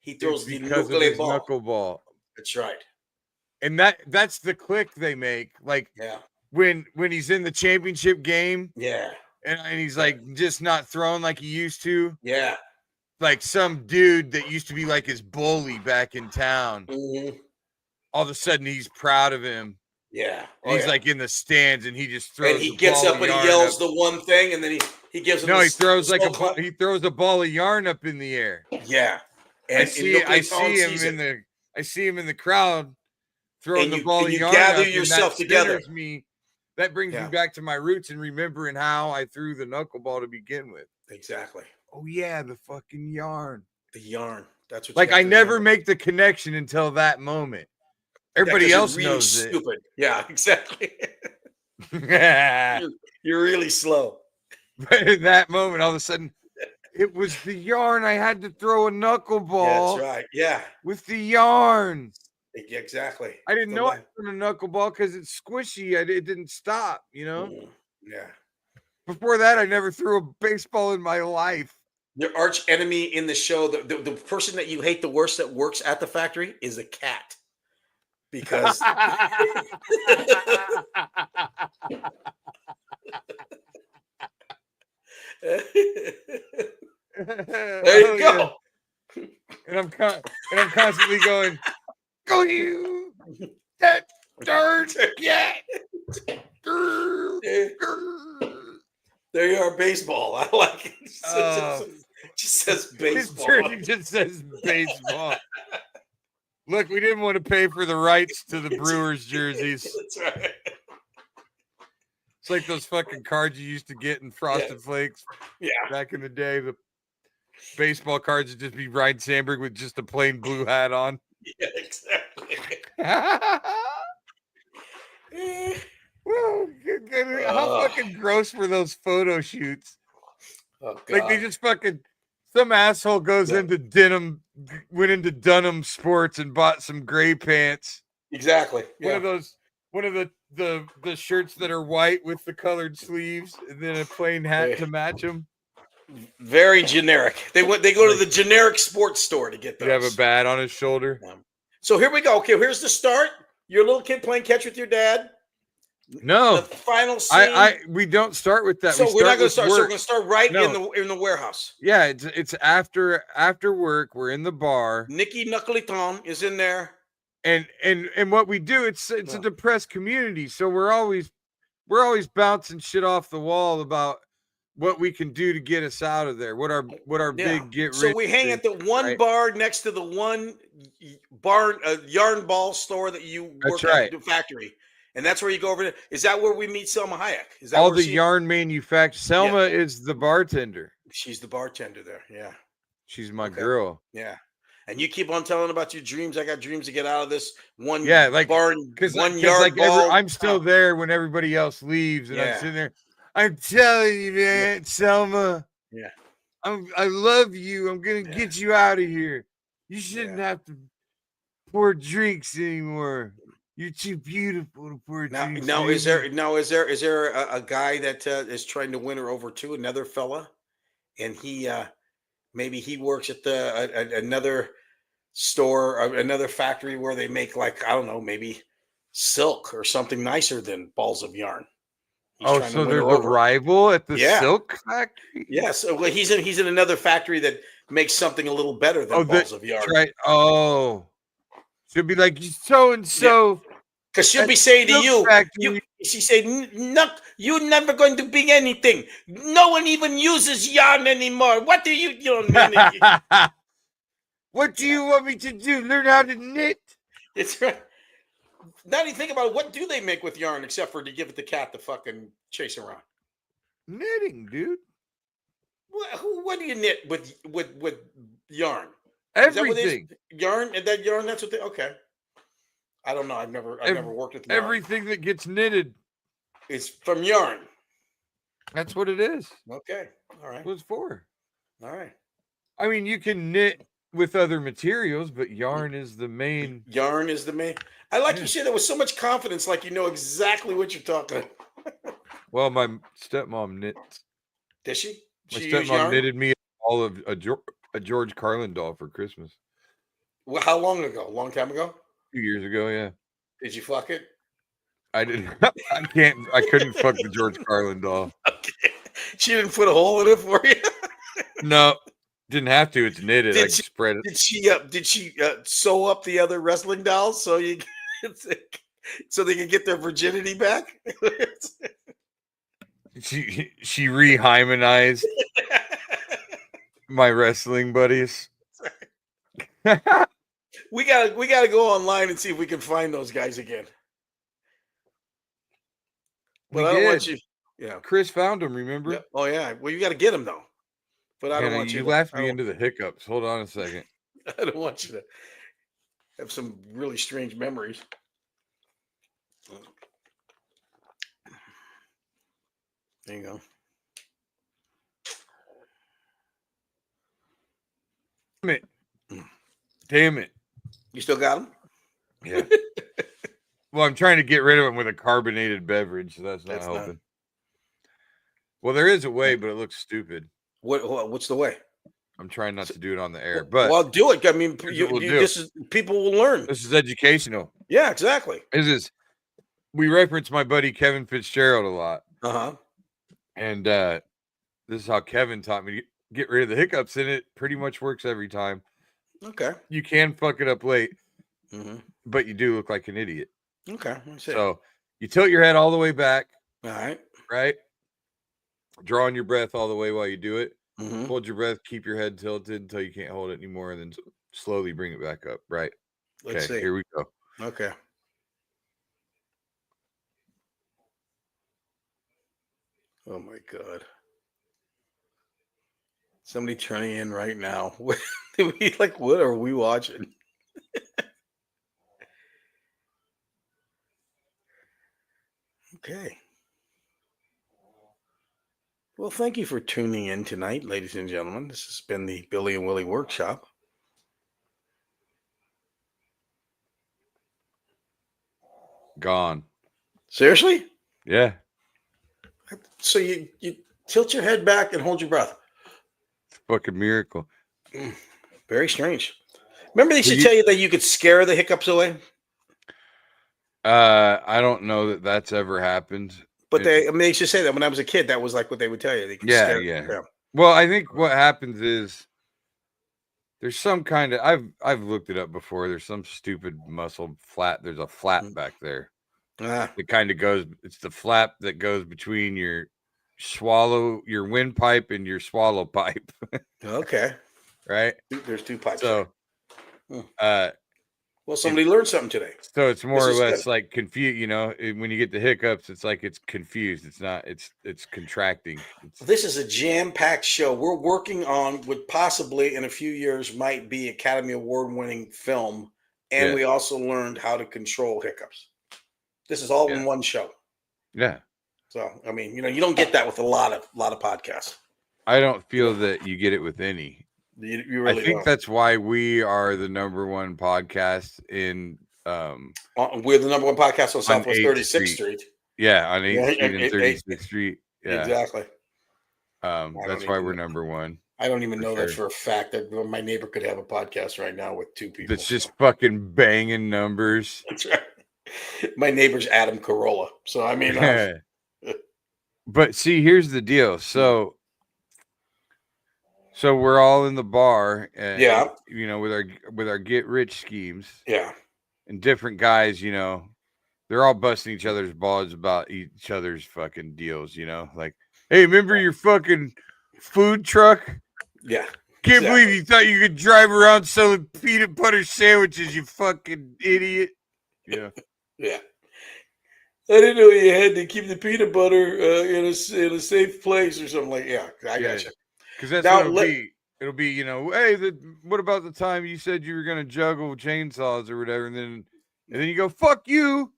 He throws the knuckleball. That's right. And that's the click they make. Like, when he's in the championship game. Yeah. And he's like just not throwing like he used to. Yeah. Like some dude that used to be like his bully back in town. Mm-hmm. All of a sudden he's proud of him. Yeah. He's like in the stands and he just throws. And he gets up and he yells the one thing, and then he gives him. No, he throws he throws a ball of yarn up in the air. Yeah. And I see him in the crowd throwing the ball of yarn. You gather yourself together. That brings me back to my roots and remembering how I threw the knuckleball to begin with. Exactly. Oh yeah, the fucking yarn. The yarn. That's what. Like I never make the connection until that moment. Everybody else really knows stupid. Yeah, exactly. You're really slow. But in that moment, all of a sudden, it was the yarn. I had to throw a knuckleball. That's right. Yeah. With the yarn. Exactly. I didn't know I threw a knuckleball because it's squishy. It didn't stop, Yeah. Before that, I never threw a baseball in my life. Your arch enemy in the show, the person that you hate the worst that works at the factory is a cat. Because there you go. And I'm constantly going, go you, that dirt cat. There you are, baseball. I like it. It just says baseball. It just says baseball. Look, we didn't want to pay for the rights to the Brewers jerseys. That's right. It's like those fucking cards you used to get in Frosted Flakes. Yeah. Back in the day, the baseball cards would just be Ryan Sandberg with just a plain blue hat on. Yeah, exactly. How fucking gross were those photo shoots? Oh, God. Like they just fucking some asshole goes into went into Dunham Sports and bought some gray pants. Exactly. One of the shirts that are white with the colored sleeves, and then a plain hat to match them. Very generic. They go to the generic sports store to get those. You have a bat on his shoulder. So here we go. Okay, here's the start. You're a little kid playing catch with your dad. No, the final scene. We don't start with that. So we're not going to start. So we're going to start right in the warehouse. Yeah, it's after work. We're in the bar. Nikki Knuckleton is in there. And what we do, it's a depressed community, so we're always bouncing shit off the wall about what we can do to get us out of there. What our big get rich. So we hang at the one bar next to the one yarn ball store that you work at the factory. And that's where you go over to. Is that where we meet Selma Hayek? Is that all the yarn manufacturers? Selma is the bartender. She's the bartender there. Yeah. She's my Okay. girl. Yeah. And you keep on telling about your dreams. I got dreams to get out of this one like barn, because 1 yard like ball. I'm still there when everybody else leaves, and I'm sitting there. I'm telling you, man, Selma. Yeah. I love you. I'm gonna get you out of here. You shouldn't have to pour drinks anymore. You're too beautiful to pour drinks. Now, is there a guy that is trying to win her over to another fella, and he maybe he works at another store, or another factory where they make, like, I don't know, maybe silk or something nicer than balls of yarn. So they're the rival at the silk factory? Yes. Yeah, so he's in another factory that makes something a little better than balls of yarn. Right. Oh. She'll be like, so and so. Because she'll be saying to you, she say, "No, you're never going to be anything. No one even uses yarn anymore. What do you What do you want me to do? Learn how to knit?" It's right. Now that you think about it, what do they make with yarn except for to give it the cat to fucking chase around? Knitting, dude. What do you knit with yarn? Everything. Yarn, and that yarn, that's what they, okay. I don't know. I've never worked with yarn. Everything that gets knitted is from yarn. That's what it is. Okay. All right. What it's for. All right. I mean, you can knit with other materials, but yarn is the main. Yarn is the main. I like you say that with so much confidence, like you know exactly what you're talking about. Well, my stepmom knits. Did she? My stepmom knitted me all of a George Carlin doll for Christmas. Well, how long ago? A long time ago? 2 years ago, yeah. Did you fuck it? I didn't. I couldn't fuck the George Carlin doll. Okay. She didn't put a hole in it for you? No, didn't have to. It's knitted. I spread it. Did she sew up the other wrestling dolls so they can get their virginity back? She rehymenized my wrestling buddies. We gotta go online and see if we can find those guys again. But I don't want you. Yeah, Chris found them. Remember? Yeah. Oh yeah. Well, you got to get them though. But I don't want you. You laughed me into the hiccups. Hold on a second. I don't want you to have some really strange memories. There you go. Damn it. You still got them? Yeah. Well, I'm trying to get rid of them with a carbonated beverage, so that's not helping. Well, there is a way, but it looks stupid. What's the way? I'm trying not to do it on the air, but well, do it. I mean, people will learn. This is educational. Yeah, exactly. We reference my buddy Kevin Fitzgerald a lot. Uh-huh. And this is how Kevin taught me to get rid of the hiccups, and it pretty much works every time. Okay. You can fuck it up late, but you do look like an idiot. Okay. So you tilt your head all the way back. All right. Right. Drawing your breath all the way while you do it. Hold your breath, keep your head tilted until you can't hold it anymore, and then slowly bring it back up. Right. Let's see. Here we go. Okay. Oh my God. Somebody turning in right now. What are we watching? Okay. Well, thank you for tuning in tonight, ladies and gentlemen. This has been the Billy and Willie Workshop. Gone. Seriously? Yeah. So you tilt your head back and hold your breath. It's a fucking miracle. Very strange. Remember they should tell you that you could scare the hiccups away? I don't know that that's ever happened. But they should say that when I was a kid, that was like what they would tell you. They could yeah. Well, I think what happens is there's some kind of I've looked it up before. There's some stupid muscle flap. There's a flap back there. It kind of goes. It's the flap that goes between your windpipe and your swallow pipe. Okay. Right. There's two pipes. So, Well, somebody learned something today. So it's more or less good. like confused. When you get the hiccups, it's like it's confused. It's not. It's contracting. This is a jam-packed show. We're working on what possibly in a few years might be Academy Award-winning film, and we also learned how to control hiccups. This is all in one show. Yeah. So I mean, you don't get that with a lot of podcasts. I don't feel that you get it with any. You really I think don't. that's why we are the number one podcast in. We're the number one podcast on Southwest 36th Street. Yeah, on 8th Street and 36th Street. Yeah, exactly. That's why we're number one. I don't even know that for a fact. That my neighbor could have a podcast right now with 2 people. That's just fucking banging numbers. That's right. My neighbor's Adam Carolla. So I mean, but see, here's the deal. So we're all in the bar, and, with our get rich schemes. Yeah. And different guys, they're all busting each other's balls about each other's fucking deals, like, hey, remember your fucking food truck? Yeah. Can't believe you thought you could drive around selling peanut butter sandwiches, you fucking idiot. Yeah. Yeah. I didn't know you had to keep the peanut butter in a safe place or something like that. Yeah, I got you. Because that's what it'll be. It'll be, hey, what about the time you said you were going to juggle chainsaws or whatever? And then you go, fuck you.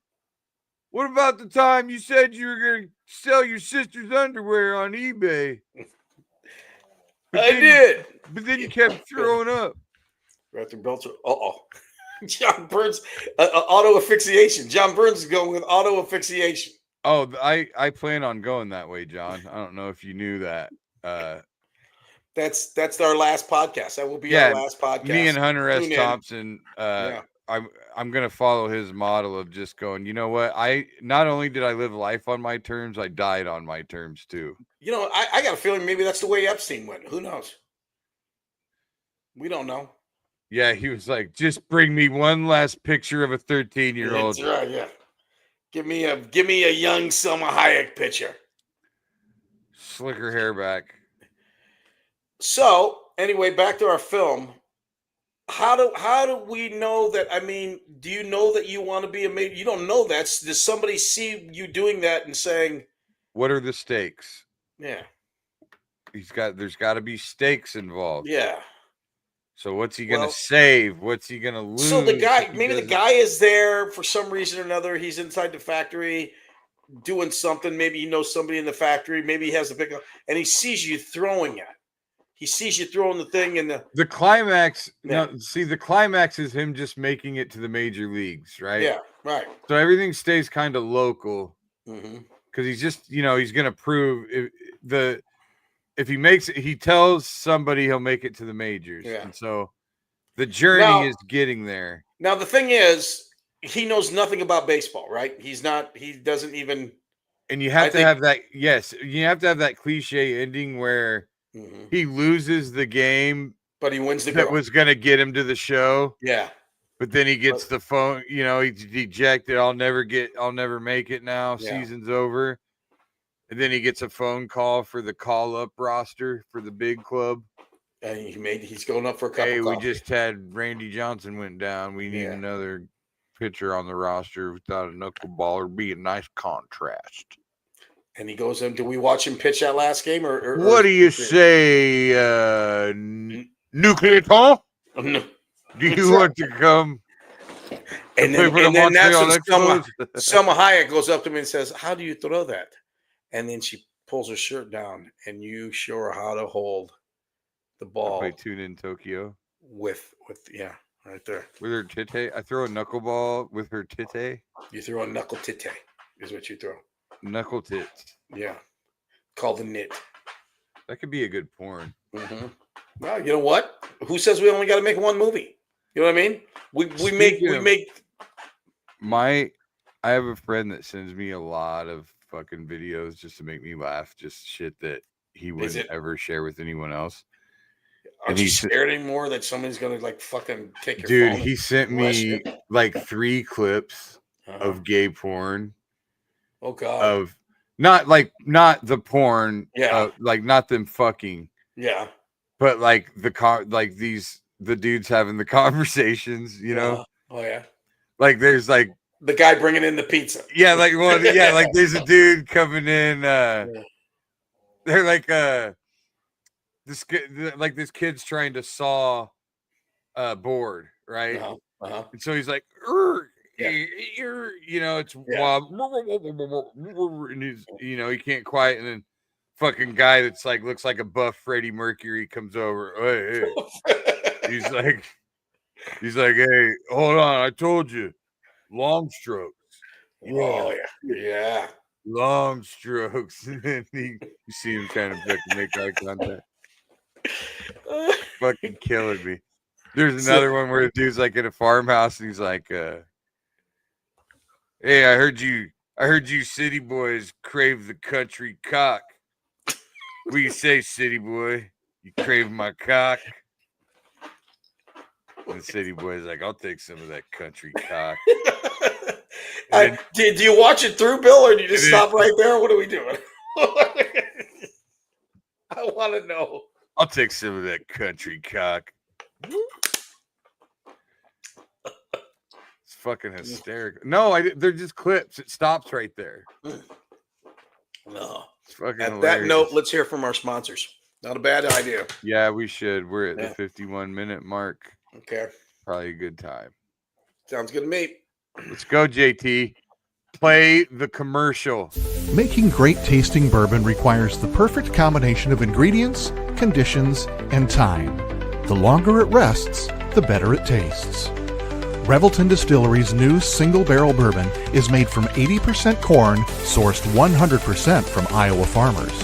What about the time you said you were going to sell your sister's underwear on eBay? I did. But then you kept throwing up. After Belcher. John Burns, auto asphyxiation. John Burns is going with auto asphyxiation. Oh, I plan on going that way, John. I don't know if you knew that. That's our last podcast. That will be our last podcast. Me and Hunter S. Thompson. I'm gonna follow his model of just going. You know what? I not only did I live life on my terms, I died on my terms too. I got a feeling maybe that's the way Epstein went. Who knows? We don't know. Yeah, he was like, just bring me one last picture of a 13-year-old. That's right. Yeah. Give me a young Selma Hayek picture. Slick her hair back. So anyway, back to our film. How do we know that? I mean, do you know that you want to be a major? You don't know that. Does somebody see you doing that and saying, "What are the stakes?" Yeah, there's got to be stakes involved. Yeah. So what's he gonna save? What's he gonna lose? So the guy is there for some reason or another. He's inside the factory doing something. Maybe he knows somebody in the factory. Maybe he has a pickup, and he sees you throwing it. He sees you throwing the thing in the climax. Yeah. No, see, the climax is him just making it to the major leagues, right? Yeah, right. So everything stays kind of local because he's just, he's going to prove if he makes it, he tells somebody he'll make it to the majors. Yeah. And so the journey is getting there. Now, the thing is, he knows nothing about baseball, right? He doesn't even. And you have to have that. Yes. You have to have that cliche ending where he loses the game, but he wins the that girl. Was going to get him to the show. Yeah. But then he gets the phone, he's dejected. I'll never make it now. Yeah. Season's over. And then he gets a phone call for the call-up roster for the big club. And he's going up for a cup of coffee. We just had Randy Johnson went down. We need another pitcher on the roster without a knuckleballer. Be a nice contrast. And he goes in. Do we watch him pitch that last game? Or what do you say, Nuclear Tom? No. Do you want to come? And then that's when Selma Hayek goes up to me and says, "How do you throw that?" And then she pulls her shirt down, and you show her how to hold the ball. I play Tune in Tokyo with right there with her tite. I throw a knuckleball with her tite. You throw a knuckle tite is what you throw. Knuckle tits. Yeah, called the knit. That could be a good porn. Well, you know what? Who says we only got to make one movie? You know what I mean? We make. I have a friend that sends me a lot of fucking videos just to make me laugh, just shit that he wouldn't ever share with anyone else. Aren't you scared anymore that somebody's gonna like fucking take your phone? Dude, he sent me like 3 clips of gay porn. Oh God! Of not the porn, like not them fucking, but like the dudes having the conversations, Oh yeah. Like there's like the guy bringing in the pizza. Yeah, like like there's a dude coming in. They're like this kid's trying to saw board, right? And so he's like, it's wild, and he's he can't quiet, and then fucking guy that's like looks like a buff Freddie Mercury comes over. Hey. He's like, hey, hold on, I told you, long strokes. Oh yeah. Long strokes. And then you see him trying to fucking make eye contact. Fucking killing me. There's another one where the dude's like in a farmhouse and he's like, hey, I heard you city boys crave the country cock. What do you say, city boy? You crave my cock? And the city boy's like, I'll take some of that country cock. Do you watch it through, Bill, or do you just stop right there? What are we doing? I want to know. I'll take some of that country cock. It's fucking hysterical. No, they're just clips. It stops right there. No. It's fucking At hilarious. that note, let's hear from our sponsors. Not a bad idea. Yeah, we should. We're at the 51-minute mark. Okay. Probably a good time. Sounds good to me. Let's go, JT. Play the commercial. Making great tasting bourbon requires the perfect combination of ingredients, conditions, and time. The longer it rests, the better it tastes. Revelton Distillery's new single barrel bourbon is made from 80% corn, sourced 100% from Iowa farmers.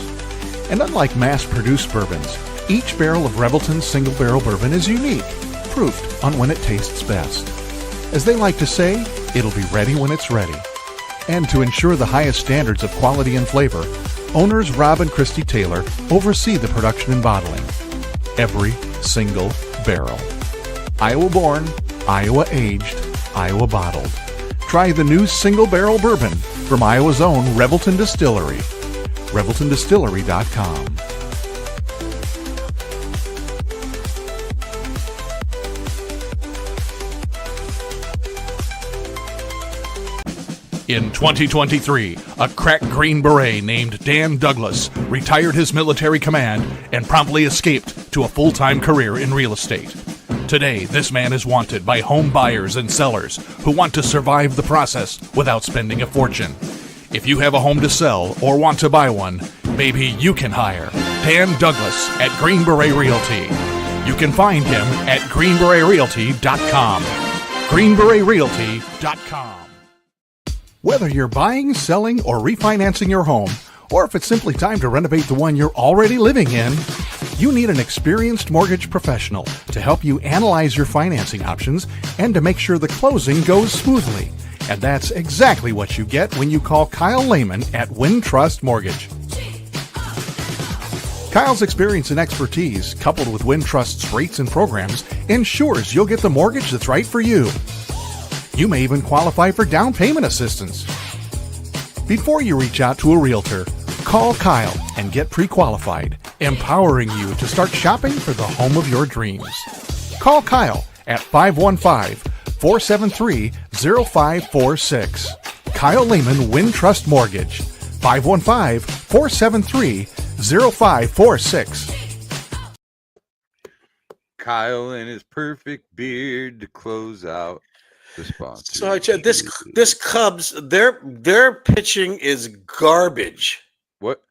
And unlike mass-produced bourbons, each barrel of Revelton's single barrel bourbon is unique, proofed on when it tastes best. As they like to say, it'll be ready when it's ready. And to ensure the highest standards of quality and flavor, owners Rob and Christy Taylor oversee the production and bottling. Every single barrel. Iowa born, Iowa aged, Iowa bottled. Try the new single barrel bourbon from Iowa's own Revelton Distillery. ReveltonDistillery.com. In 2023, a crack Green Beret named Dan Douglas retired his military command and promptly escaped to a full-time career in real estate. Today, this man is wanted by home buyers and sellers who want to survive the process without spending a fortune. If you have a home to sell or want to buy one, maybe you can hire Dan Douglas at Green Beret Realty. You can find him at greenberetrealty.com. greenberetrealty.com. Whether you're buying, selling, or refinancing your home, or if it's simply time to renovate the one you're already living in, you need an experienced mortgage professional to help you analyze your financing options and to make sure the closing goes smoothly. And that's exactly what you get when you call Kyle Lehman at Wintrust Mortgage. Kyle's experience and expertise, coupled with Wintrust's rates and programs, ensures you'll get the mortgage that's right for you. You may even qualify for down payment assistance. Before you reach out to a realtor, call Kyle and get pre-qualified, empowering you to start shopping for the home of your dreams. Call Kyle at 515-473-0546. Kyle Lehman Wintrust Mortgage, 515-473-0546. Kyle and his perfect beard to close out. So this Cubs, their pitching is garbage. What?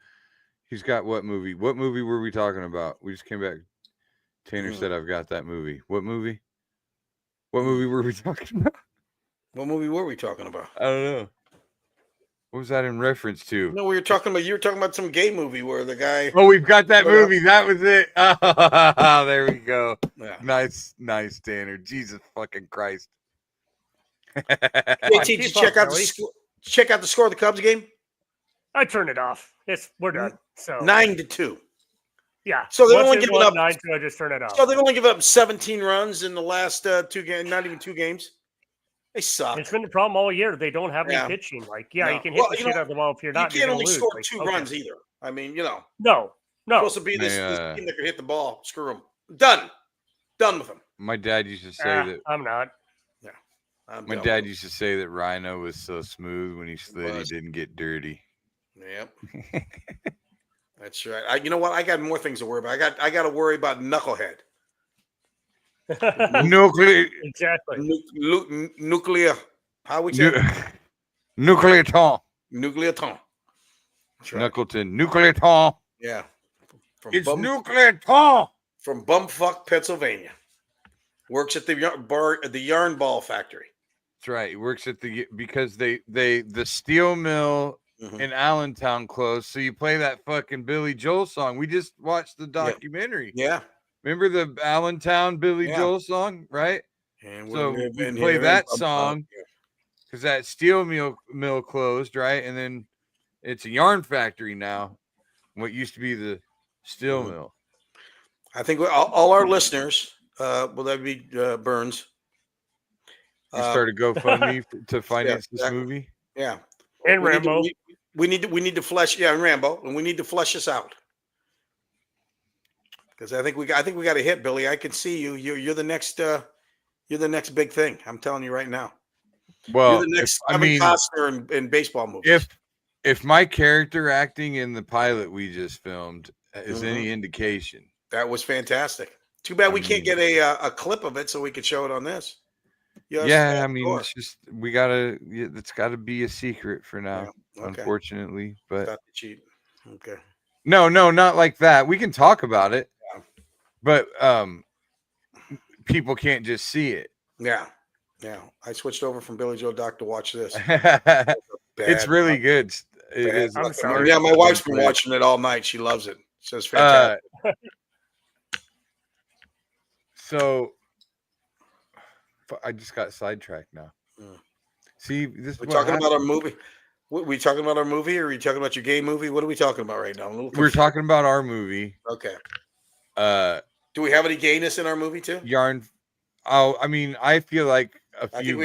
He's got what movie? What movie were we talking about? We just came back. Tanner said I've got that movie. What movie? What movie were we talking about? What movie were we talking about? I don't know. What was that in reference to? No, you were talking about some gay movie where the guy. Oh, we've got that movie. That was it. Oh, there we go. Yeah. Nice, Tanner. Jesus fucking Christ. Hey, did you check out the score of the Cubs game? I turned it off. We're done. So 9-2. Yeah. So they've only given up 9-2. I just turned it off. So they've only given up 17 runs in the last 2 games. Not even 2 games. They suck. It's been the problem all year. They don't have any pitching. Like, you can hit the shit out of the ball if you're not. You can't only score 2 runs either. I mean, No. Supposed to be this team that could hit the ball. Screw them. Done with them. My dad used to say that. I'm not. Yeah. My dad used to say that Rhino was so smooth when he slid, he didn't get dirty. Yep. That's right. You know what? I got more things to worry about. I got to worry about Knucklehead. Nuclear. Exactly. Nuclear. How we say? Nuclear Tom. Nuclear Tom. Right. Knuckleton. Nuclear Tom. Yeah. It's Nuclear Tom. From Bumfuck, Pennsylvania. Works at the yarn ball factory. That's right. He works at because the steel mill in Allentown closed. So you play that fucking Billy Joel song. We just watched the documentary. Yeah. Remember the Allentown Billy Joel song, right? And so we play that song because that steel mill closed, right? And then it's a yarn factory now. What used to be the steel mill. I think all our listeners, will that be Burns? You started GoFundMe to finance this movie. Yeah, and Rambo. We need to flesh. Yeah, and Rambo, and we need to flesh this out. Because I think we got a hit, Billy. I can see you. You're the next. You're the next big thing. I'm telling you right now. Well, you're the next Costner in baseball movies. If my character acting in the pilot we just filmed is any indication, that was fantastic. Too bad we can't get a clip of it so we could show it on this. Yeah, I mean, it's just it's got to be a secret for now, unfortunately. But stop the cheat. Okay. No, not like that. We can talk about it, but people can't just see it. Yeah. I switched over from Billy Joe Doc to watch this. It's really good. It is. I'm sorry. Yeah, my wife's been watching it all night. She loves it. Says fantastic. So I just got sidetracked now. See, we're talking about our movie. We talking about our movie, or are we talking about your gay movie? What are we talking about right now? We're talking about our movie. Okay. Do we have any gayness in our movie too? Yarn. Oh, I mean, I feel like we need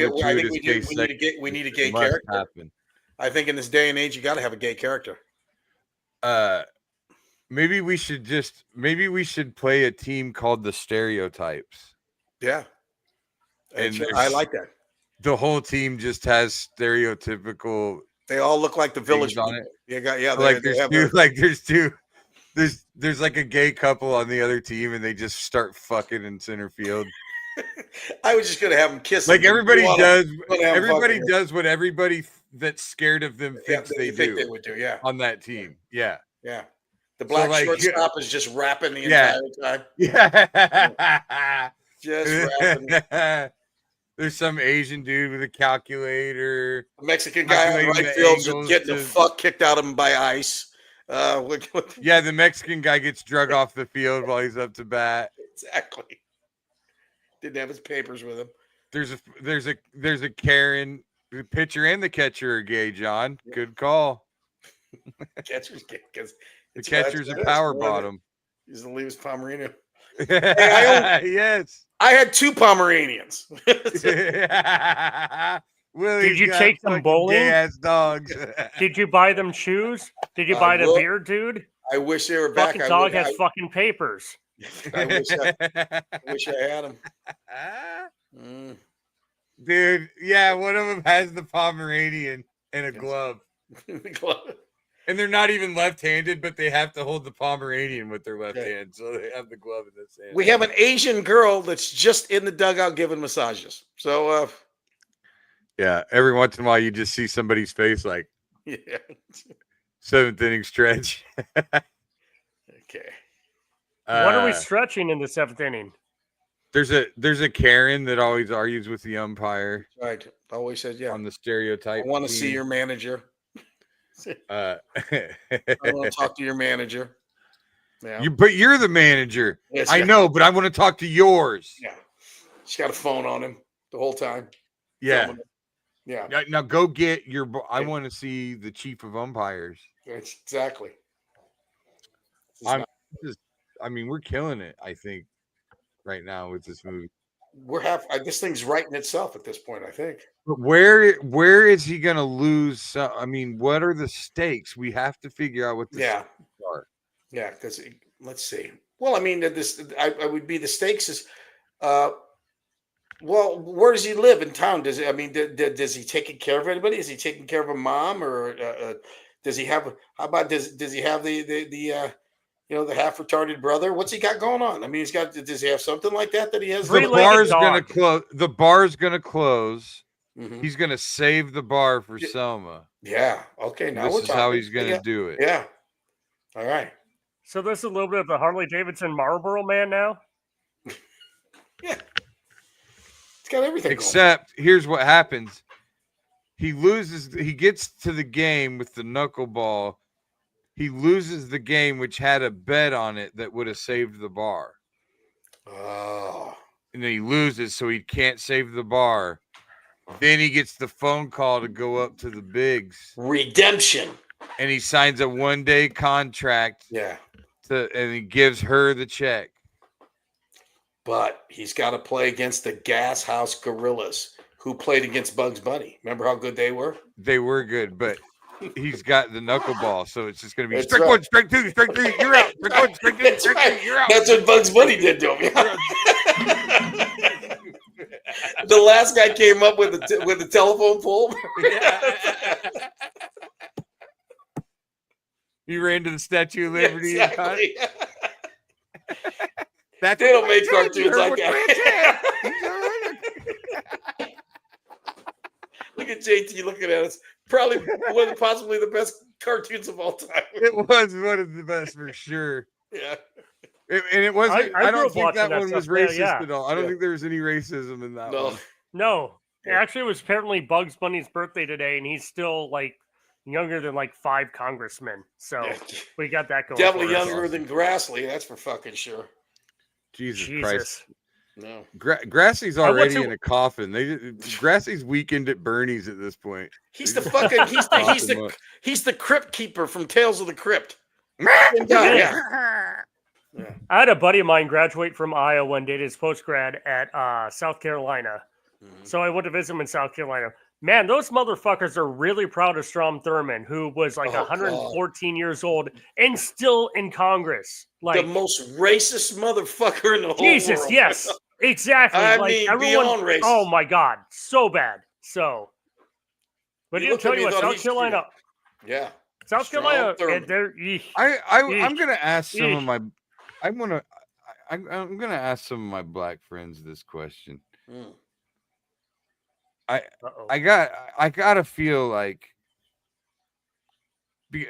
a gay character. Happen. I think in this day and age, you got to have a gay character. Maybe we should play a team called the Stereotypes. Yeah. And I like that. The whole team just has stereotypical. They all look like the village on it. Yeah. There's like a gay couple on the other team, and they just start fucking in center field. I was just gonna have them kiss. Like everybody does. Everybody does what everybody that's scared of them thinks they would do. Yeah. On that team. Yeah. Yeah. The black shortstop is just rapping the entire time. Yeah. Just rapping. There's some Asian dude with a calculator. A Mexican guy on right field getting the fuck kicked out of him by ice. Yeah, the Mexican guy gets drug off the field while he's up to bat. Exactly. Didn't have his papers with him. There's a Karen. The pitcher and the catcher are gay, John. Yeah. Good call. Catcher's gay because the catcher's a power bottom. He's the leaves Pomeranian. Yes. I had 2 Pomeranians. Willie, did you take them bowling? Gay-ass dogs. Did you buy them shoes? Did you buy the beer, dude? I wish they were back. Fucking dog has fucking papers. I wish I had them. Dude, yeah, one of them has the Pomeranian and a glove. And they're not even left-handed, but they have to hold the Pomeranian with their left hand, so they have the glove in this hand. We have an Asian girl that's just in the dugout giving massages. So, yeah, every once in a while you just see somebody's face like, 7th inning stretch. Okay. What are we stretching in the 7th inning? There's a Karen that always argues with the umpire. Right. Always says, on the stereotype. I want to see your manager. I want to talk to your manager. Yeah. But you're the manager. Yes, I know, but I want to talk to yours. Yeah. She's got a phone on him the whole time. Yeah. Yeah. Now go get your. I want to see the chief of umpires. Exactly. We're killing it. I think right now with this movie. This thing's writing itself at this point, I think. But where is he going to lose? What are the stakes? We have to figure out what the stakes are. Yeah, because let's see. Well, I would be the stakes is Well, where does he live in town? Does he take care of anybody? Is he taking care of a mom, or does he have? How about does he have the the half retarded brother? What's he got going on? I mean, does he have something like that he has? The bar's gonna close. The bar's gonna close. Mm-hmm. He's gonna save the bar for Selma. Yeah. Okay. Now this is how he's gonna do it. Yeah. All right. So this is a little bit of the Harley Davidson Marlboro Man now. Yeah. It's got everything. Except here's what happens. He loses. He gets to the game with the knuckleball. He loses the game, which had a bet on it that would have saved the bar. Oh. And then he loses, so he can't save the bar. Then he gets the phone call to go up to the bigs. Redemption. And he signs a 1-day contract. Yeah. And he gives her the check. But he's got to play against the Gas House Gorillas, who played against Bugs Bunny. Remember how good they were? They were good, but he's got the knuckleball, so it's just going to be That's strike right. 1, strike 2, strike 3, you're out. Strike 1, strike 2, That's strike right. 3, you're out. That's what Bugs Bunny did to him. The last guy came up with the telephone pole. He ran to the Statue of Liberty. Exactly. They don't make cartoons like that. Look at JT looking at us. Probably possibly the best cartoons of all time. It was one of the best for sure. Yeah. And it wasn't. I don't think that one was racist at all. I don't Yeah. think there was any racism in that one. No. Yeah. Actually, it was apparently Bugs Bunny's birthday today, and he's still like younger than like 5 congressmen. So we got that going. Definitely younger than Grassley. That's for fucking sure. Jesus Christ. No. Grassley's already in a coffin. Grassley's weekend at Bernie's at this point. He's the fucking he's the crypt keeper from Tales of the Crypt. Yeah. I had a buddy of mine graduate from Iowa one day to his post grad at South Carolina. Mm-hmm. So I went to visit him in South Carolina. Man, those motherfuckers are really proud of Strom Thurmond, who was like 114 years old and still in Congress. Like the most racist motherfucker in the whole Jesus, world. yes, exactly. I like mean, everyone, beyond racist. oh my God, so bad. So, but You I'll look tell at you me, what, though, South Carolina, Yeah. South Carolina, Thurmond. I'm gonna ask some of my I'm gonna ask some of my black friends this question. Mm. I gotta feel like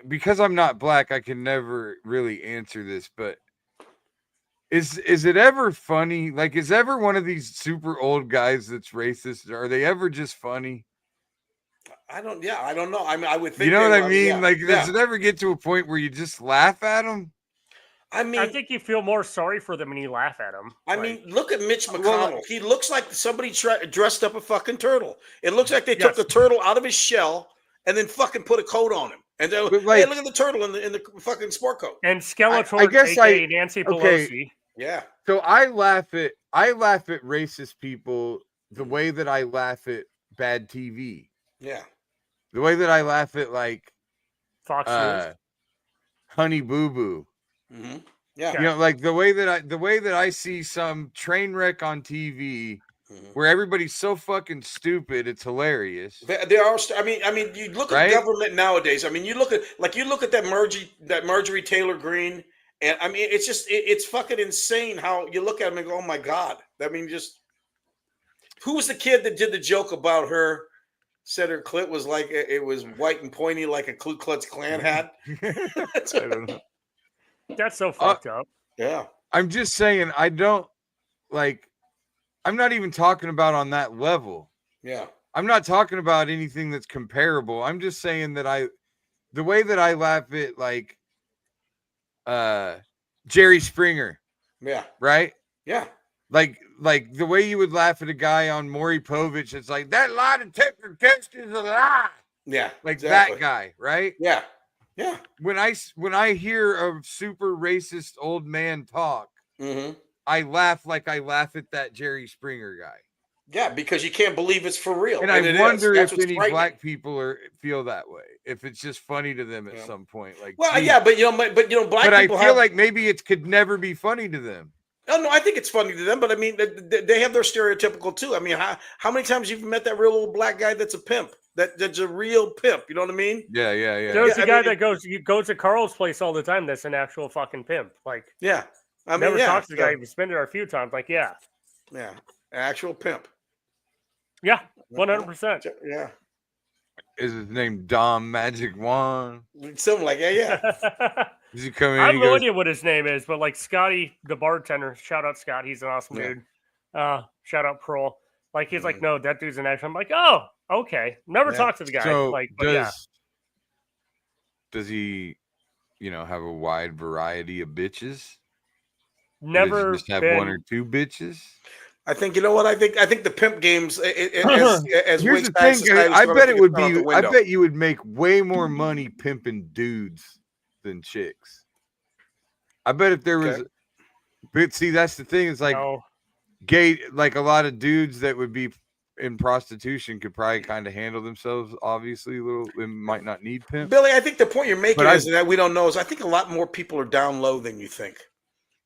because I'm not black, I can never really answer this, but is it ever funny? Like, is ever one of these super old guys that's racist? Are they ever just funny? I don't know. I mean, I would think. You know what I mean? Yeah. Like, does it ever get to a point where you just laugh at them? I mean, I think you feel more sorry for them when you laugh at them. I mean, look at Mitch McConnell. He looks like somebody dressed up a fucking turtle. It looks like they took the turtle out of his shell and then fucking put a coat on him. And then, hey, look at the turtle in the fucking sport coat. And Skeletor, I guess aka Nancy Pelosi. Yeah. So I laugh at racist people the way that I laugh at bad TV. Yeah. The way that I laugh at like Fox News. Honey Boo Boo. Mm-hmm. Yeah. You know, like the way that I see some train wreck on TV where everybody's so fucking stupid, it's hilarious. They are. I mean, you look at government nowadays. I mean, you look at that Marjorie Taylor Greene, and I mean, it's just it's fucking insane how you look at them and go, oh my God. I mean, just who was the kid that did the joke about her? Said her clit was like it was white and pointy like a Ku Klux Klan hat. I don't know. That's so fucked up. Yeah. I'm just saying, I'm not even talking about on that level. Yeah. I'm not talking about anything that's comparable. I'm just saying that the way that I laugh at like Jerry Springer. Yeah. Right? Yeah. Like the way you would laugh at a guy on Maury Povich, it's like that lie detector test is a lie. Yeah. Like exactly. that guy, right? Yeah. Yeah. When I hear a super racist old man talk, I laugh like I laugh at that Jerry Springer guy. Yeah, because you can't believe it's for real. And I wonder if any black people feel that way. If it's just funny to them at some point. Like, well, geez. Yeah, but black people. But I feel like maybe it could never be funny to them. Oh no, I think it's funny to them, but I mean, they have their stereotypical too. I mean, how many times you've met that real old black guy that's a pimp? That's a real pimp. You know what I mean? Yeah. There's a guy that goes to Carl's place all the time. That's an actual fucking pimp. Like, yeah, I mean, never talked to the guy. We've been there a few times. Like, yeah, actual pimp. Yeah, 100%. Yeah. Is his name Dom Magic Wand? Something like that, yeah. Does he come in? I have no idea what his name is, but like Scotty, the bartender, shout out Scott, he's an awesome dude. Shout out Pearl. Like he's like, no, that dude's an actor. I'm like, oh, okay. Never talked to the guy. So like, but does he, have a wide variety of bitches? Never just have one or two bitches. I think I think the pimp games. As here's the thing, I bet it would be. I bet you would make way more money pimping dudes than chicks. I bet if there was. But see, that's the thing. It's like gay. Like a lot of dudes that would be in prostitution could probably kind of handle themselves. Obviously, they might not need pimp. Billy, I think the point you're making is that we don't know. Is I think a lot more people are down low than you think.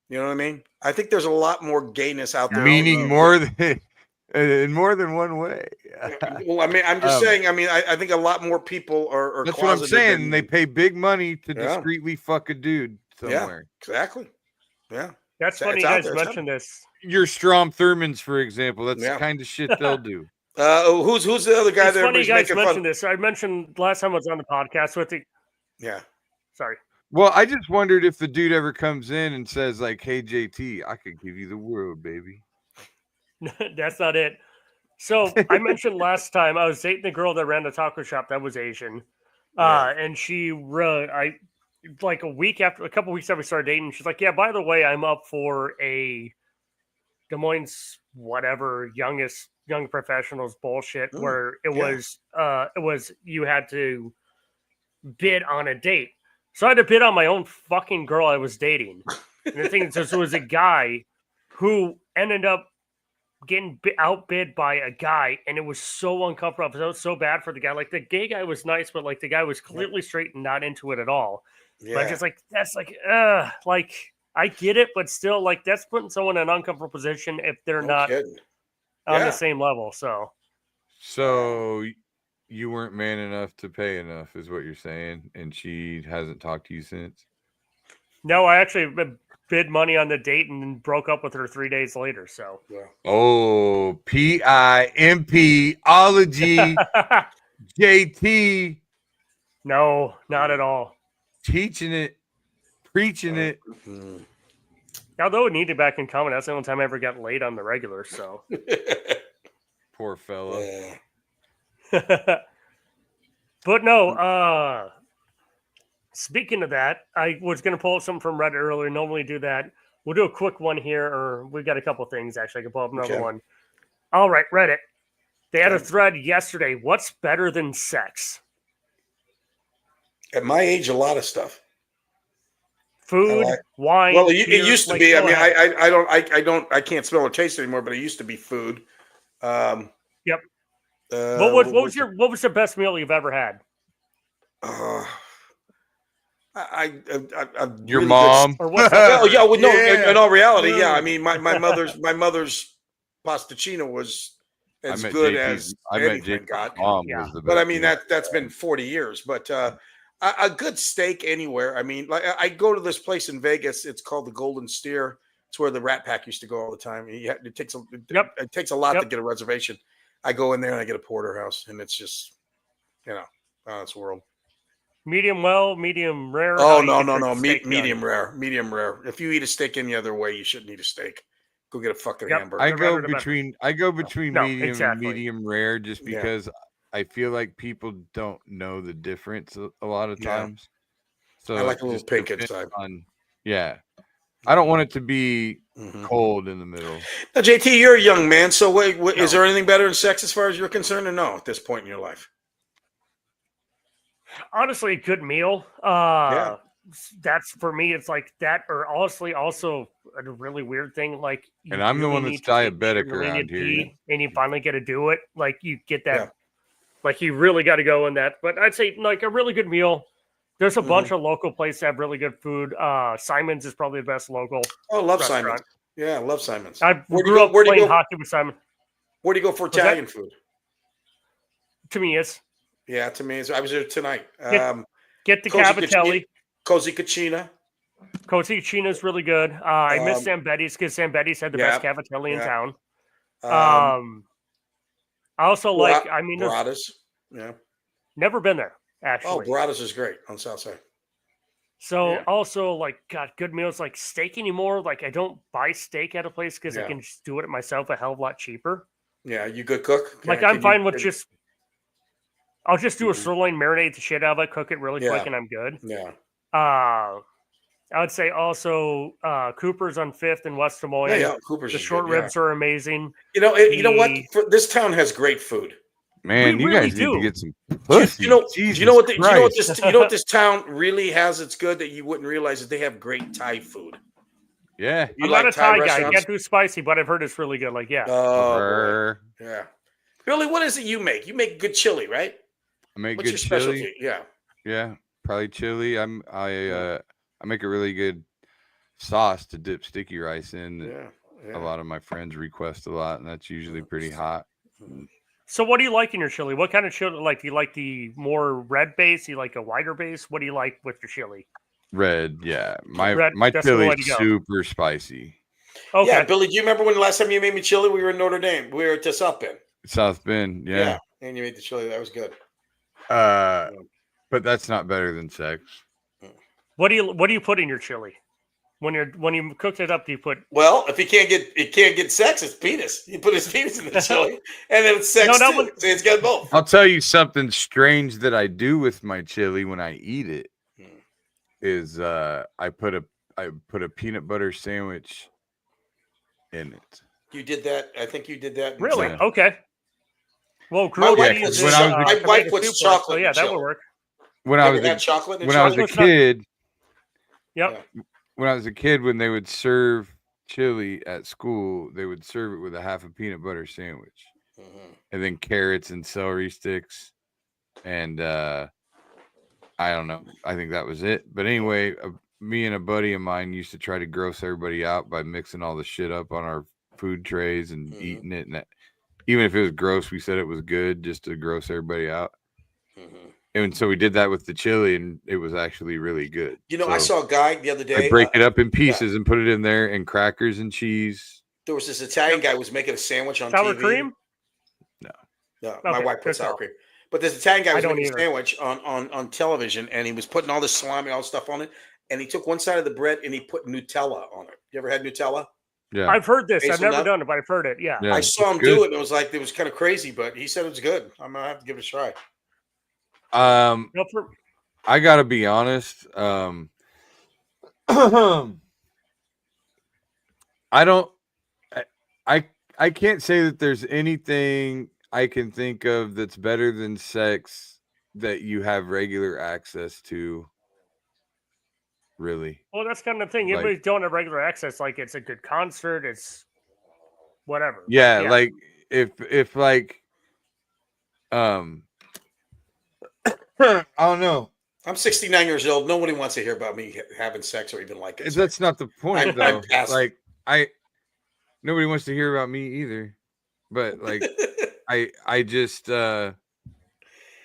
You know what I mean? I think there's a lot more gayness out there. Meaning more than in more than one way. Well, I mean, I'm just saying. I mean, I think a lot more people are. That's what I'm saying. They pay big money to discreetly fuck a dude somewhere. Yeah, exactly. Yeah, that's funny. You guys mentioned this. Your Strom Thurmans, for example. That's the kind of shit they'll do. Who's the other guy? It's funny you guys mentioned this. I mentioned last time I was on the podcast with the. Yeah. Sorry. Well, I just wondered if the dude ever comes in and says like, "Hey, JT, I could give you the world, baby." That's not it. So I mentioned last time I was dating the girl that ran the taco shop that was Asian, and she a couple weeks after we started dating, she's like, "Yeah, by the way, I'm up for a Des Moines whatever young professionals bullshit where it was you had to bid on a date." So I had to bid on my own fucking girl I was dating. And the thing is, it was a guy who ended up getting outbid by a guy, and it was so uncomfortable. It was so bad for the guy. Like, the gay guy was nice, but, like, the guy was clearly straight and not into it at all. Yeah. But just, like, that's, like, I get it, but still, like, that's putting someone in an uncomfortable position if they're not on the same level, So you weren't man enough to pay enough is what you're saying, and she hasn't talked to you since? No, I actually bid money on the date and broke up with her 3 days later, so. Yeah. Oh, PIMP ology JT. No, not at all. Teaching it, preaching it. Although it needed back in common, that's the only time I ever got laid on the regular, so. Poor fella. Yeah. But no, speaking of that, I was going to pull up something from Reddit earlier. Normally do that. We'll do a quick one here, or we've got a couple things actually. I can pull up another one. All right, Reddit. They had a thread yesterday. What's better than sex? At my age, a lot of stuff. Food, wine. Well, it used to be. I mean, I can't smell or taste it anymore, but it used to be food. Yep. What was the best meal you've ever had? Your really mom. In all reality, yeah. I mean, my mother's pasticcino was as good as anything got. But I mean that's been 40 years. But a good steak anywhere. I mean, like I go to this place in Vegas. It's called the Golden Steer. It's where the Rat Pack used to go all the time. It takes a lot to get a reservation. I go in there and I get a porterhouse, and it's just, it's world. Medium well, medium rare. Oh no, medium rare, medium rare. If you eat a steak any other way, you shouldn't eat a steak. Go get a fucking hamburger. I go between medium and medium rare just because I feel like people don't know the difference a lot of times. So I like a little pink inside. I don't want it to be cold in the middle. Now, JT, you're a young man, so is there anything better than sex as far as you're concerned, or no, at this point in your life? Honestly, a good meal. That's for me. It's like that, or honestly, also a really weird thing. Like, and I'm the one that's diabetic around here, and you finally get to do it. Like, you get that. Like, you really got to go in that. But I'd say like a really good meal. There's a bunch of local places that have really good food. Simon's is probably the best local. Oh, love restaurant. Yeah, I love Simon's. I grew up playing hockey with Simon. Where do you go for Italian food? To me, is. Yeah, to me, I was there tonight. Get the Cavatelli. Cozy Cucina. Cozy Cucina is really good. I miss Zambetti's because Zambetti's had the best Cavatelli in town. I also like, Burrata's. Yeah. Never been there, actually. Oh, Burrata's is great on South Side. So also, like, got good meals, like steak anymore. Like, I don't buy steak at a place because I can just do it myself a hell of a lot cheaper. Yeah, you good cook? I'm fine with just, I'll just do a sirloin, marinate the shit out of it, cook it really quick, and I'm good. Yeah. I would say also Cooper's on 5th in West Des Moines. Yeah, Cooper's. The short ribs are amazing. You know what? This town has great food. Man, you guys need to get some pussy. You know what this town really has? It's good that you wouldn't realize that they have great Thai food. Yeah, I'm not a Thai guy. I can't do spicy, but I've heard it's really good. Like, yeah. Oh, yeah. Billy, what is it you make? You make good chili, right? I make What's good your chili. specialty? Yeah. Yeah, probably chili. I make a really good sauce to dip sticky rice in. Yeah. A lot of my friends request a lot, and that's usually pretty hot. So what do you like in your chili? What kind of chili? Like, do you like the more red base? Do you like a whiter base? What do you like with your chili? Red, yeah. My chili is super spicy. Okay. Yeah, Billy, do you remember when the last time you made me chili? We were in Notre Dame. We were at South Bend. South Bend, yeah. And you made the chili. That was good. But that's not better than sex. What do you put in your chili? When you cook it up, do you put? Well, if he can't get sex, it's penis. You put his penis in the chili, and then it's sex too. So it's got both. I'll tell you something strange that I do with my chili when I eat it is I put a peanut butter sandwich in it. You did that. I think you did that. Really? Yeah. Okay. Well, my wife puts chocolate. So yeah, that would work. When I was a kid. Yep. When I was a kid, when they would serve chili at school, they would serve it with a half a peanut butter sandwich, and then carrots and celery sticks, and I don't know. I think that was it. But anyway, me and a buddy of mine used to try to gross everybody out by mixing all the shit up on our food trays and eating it, and even if it was gross, we said it was good just to gross everybody out. And so we did that with the chili, and it was actually really good. You know, I saw a guy the other day. I break it up in pieces and put it in there, and crackers and cheese. There was this Italian guy who was making a sandwich on sour TV. cream? No. My wife put sour cream. But this Italian guy was making a sandwich on television, and he was putting all this salami, all this stuff on it, and he took one side of the bread and he put Nutella on it. You ever had Nutella? Yeah, I've heard this. I've never done it, but I've heard it. Yeah. I saw him do it, and it was kind of crazy, but he said it was good. I'm gonna have to give it a try. I gotta be honest. I can't say that there's anything I can think of that's better than sex that you have regular access to. Really? Well, that's kind of the thing. Everybody's don't have regular access. Like, it's a good concert. It's whatever. Yeah. Like if like, I don't know. I'm 69 years old. Nobody wants to hear about me having sex or even like it. That's not the point, though. Like nobody wants to hear about me either. But like, I just, at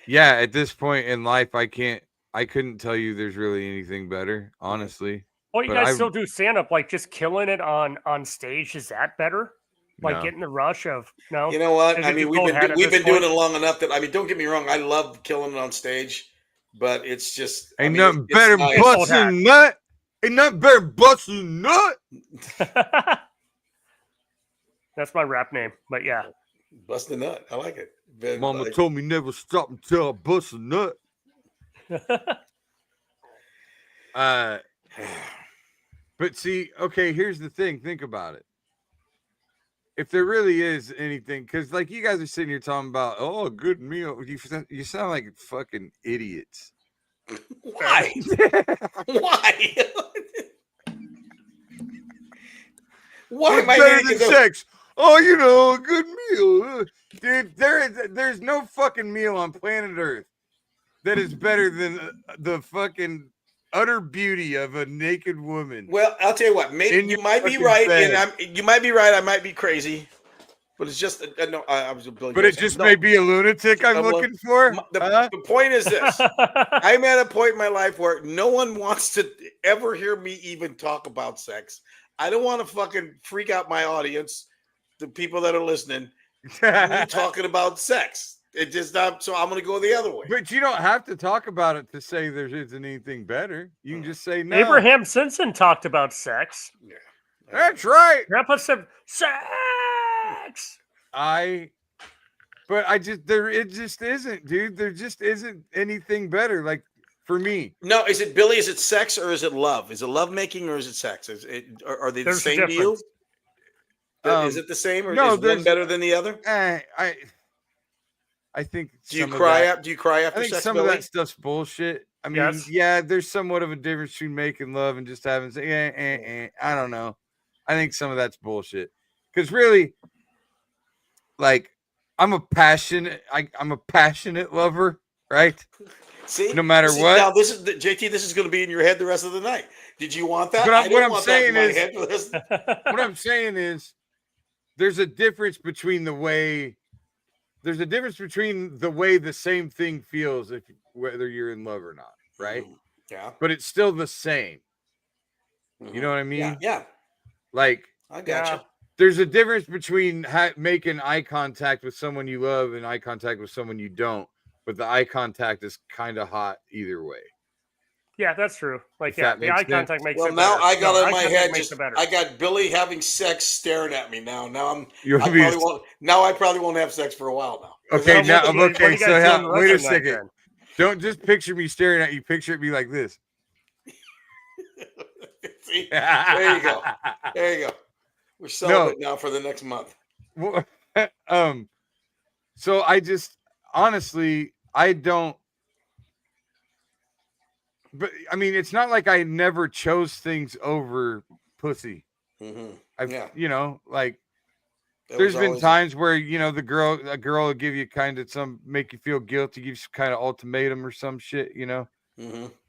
this point in life, I couldn't tell you there's really anything better, honestly. Well, you guys still do stand up, like just killing it on stage. Is that better? Like getting the rush of no. You know what? I mean, we've been doing it long enough that don't get me wrong. I love killing it on stage, but it's just ain't nothing better than busting nut. Ain't nothing better than busting nut. That's my rap name, but yeah, bust a nut. I like it. Mama told me never stop until I bust a nut. But see, okay, here's the thing. Think about it. If there really is anything, because like you guys are sitting here talking about, a good meal. You sound like fucking idiots. Why? Why? Why am I better than sex? Oh, a good meal. Dude, there's no fucking meal on planet Earth that is better than the fucking utter beauty of a naked woman. Well, I'll tell you what. Maybe you might be right, and you might be right. I might be crazy, but it's just no. I was Billy. But it just may be a lunatic I'm looking for. The point is this: I'm at a point in my life where no one wants to ever hear me even talk about sex. I don't want to fucking freak out my audience, the people that are listening, me talking about sex. It just not. So I'm going to go the other way. But you don't have to talk about it to say there isn't anything better. You can just say no. Abraham Simpson talked about sex. Yeah, that's right. Grandpa said sex. But it just isn't, dude. There just isn't anything better. Like for me. No, is it Billy? Is it sex or is it love? Is it love making or is it sex? Are they the same to you? Is it the same or is one better than the other? I think. Do you cry after sex? I think some Billy? of that stuff's bullshit. I mean, yeah, there's somewhat of a difference between making love and just having. I don't know. I think some of that's bullshit. Because really, like, I'm a passionate lover, right? See, no matter what. Now this is JT. This is going to be in your head the rest of the night. Did you want that? But what I'm saying is, there's a difference between the way the same thing feels whether you're in love or not, right? Yeah. But it's still the same. You know what I mean? Yeah. Like, I gotcha. There's a difference between making eye contact with someone you love and eye contact with someone you don't. But the eye contact is kind of hot either way. Yeah, that's true. Like, the eye contact makes it better. Well, now I got in my head, I got Billy having sex staring at me now. I probably won't have sex for a while now. Okay, so wait a second. Don't just picture me staring at you. Picture me like this. See? There you go. We're selling it now for the next month. So I just honestly, I don't. But I mean, it's not like I never chose things over pussy. Like there's been times where a girl will give you kind of make you feel guilty, give you some kind of ultimatum or some shit.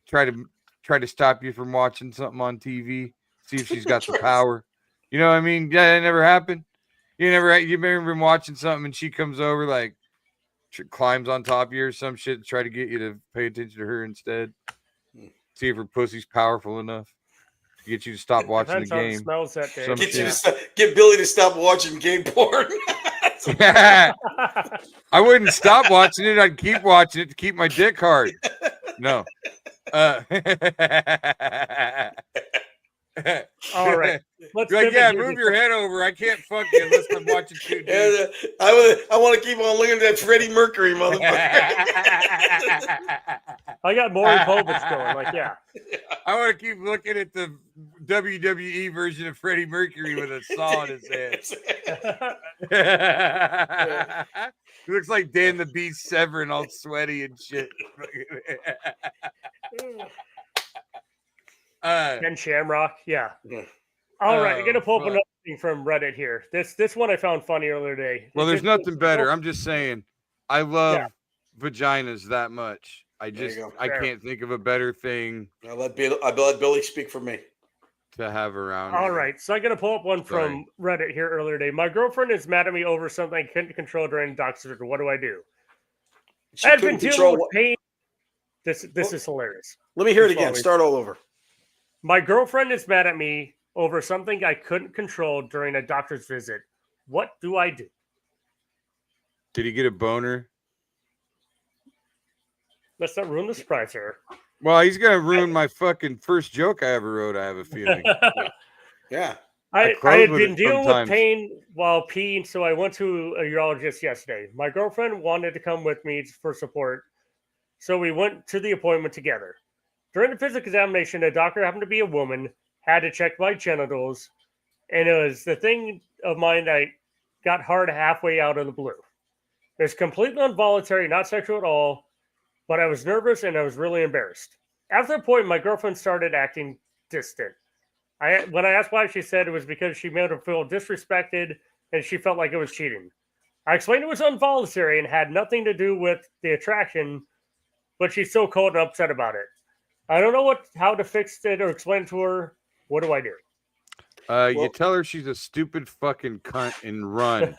Try to stop you from watching something on TV. See if she's got the power. You know what I mean? Yeah, it never happened. You've never been watching something and she comes over like climbs on top of you or some shit to try to get you to pay attention to her instead. See if her pussy's powerful enough to get you to stop watching the game. Smells that day. Get Billy to stop watching gay porn. I wouldn't stop watching it. I'd keep watching it to keep my dick hard. No. All right. Move your head over. I can't fuck you unless I'm watching two dudes. I want to keep on looking at that Freddie Mercury motherfucker. I got Maury Povich going. Like, yeah. I want to keep looking at the WWE version of Freddie Mercury with a saw in his head. He looks like Dan the Beast Severn, all sweaty and shit. Ken Shamrock, yeah. All right, I'm gonna pull up another thing from Reddit here. This one I found funny earlier today. Well, there's nothing better. I'm just saying, I love vaginas that much. I can't think of a better thing. I'll let Billy speak for me. To have around. All right, so I'm gonna pull up one from Reddit here earlier today. My girlfriend is mad at me over something I couldn't control during doctor's visit. What do I do? I've been dealing with pain. This is hilarious. Let me hear it again. Start all over. My girlfriend is mad at me over something I couldn't control during a doctor's visit. What do I do? Did he get a boner? Let's not ruin the surprise here. Well, he's going to ruin my fucking first joke I ever wrote, I have a feeling. Yeah. I had been dealing with pain while peeing, so I went to a urologist yesterday. My girlfriend wanted to come with me for support, so we went to the appointment together. During the physical examination, the doctor happened to be a woman, had to check my genitals, and it was the thing of mine that got hard halfway out of the blue. It was completely involuntary, not sexual at all, but I was nervous and I was really embarrassed. After the point, my girlfriend started acting distant. When I asked why, she said it was because she made her feel disrespected and she felt like it was cheating. I explained it was involuntary and had nothing to do with the attraction, but she's so cold and upset about it. I don't know how to fix it or explain it to her. What do I do? You tell her she's a stupid fucking cunt and run.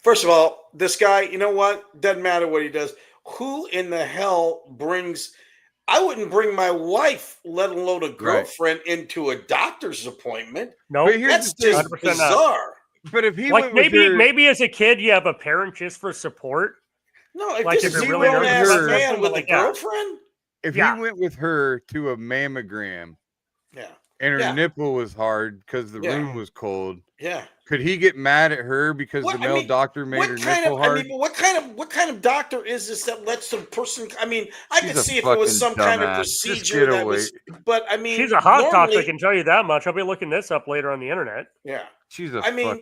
First of all, this guy, you know what? Doesn't matter what he does. Who in the hell brings? I wouldn't bring my wife, let alone a girlfriend, into a doctor's appointment. No, that's just bizarre. But if he like maybe as a kid you have a parent just for support. No, if like this if is a really grown-ass man with a girlfriend. If he went with her to a mammogram, and her nipple was hard because the room was cold, could he get mad at her because the male doctor made her nipple hard? What kind of doctor is this that lets the person? I mean, I could see if it was some kind of procedure that was, but I mean, she's a hot topic. I can tell you that much. I'll be looking this up later on the internet. Yeah. She's a I mean,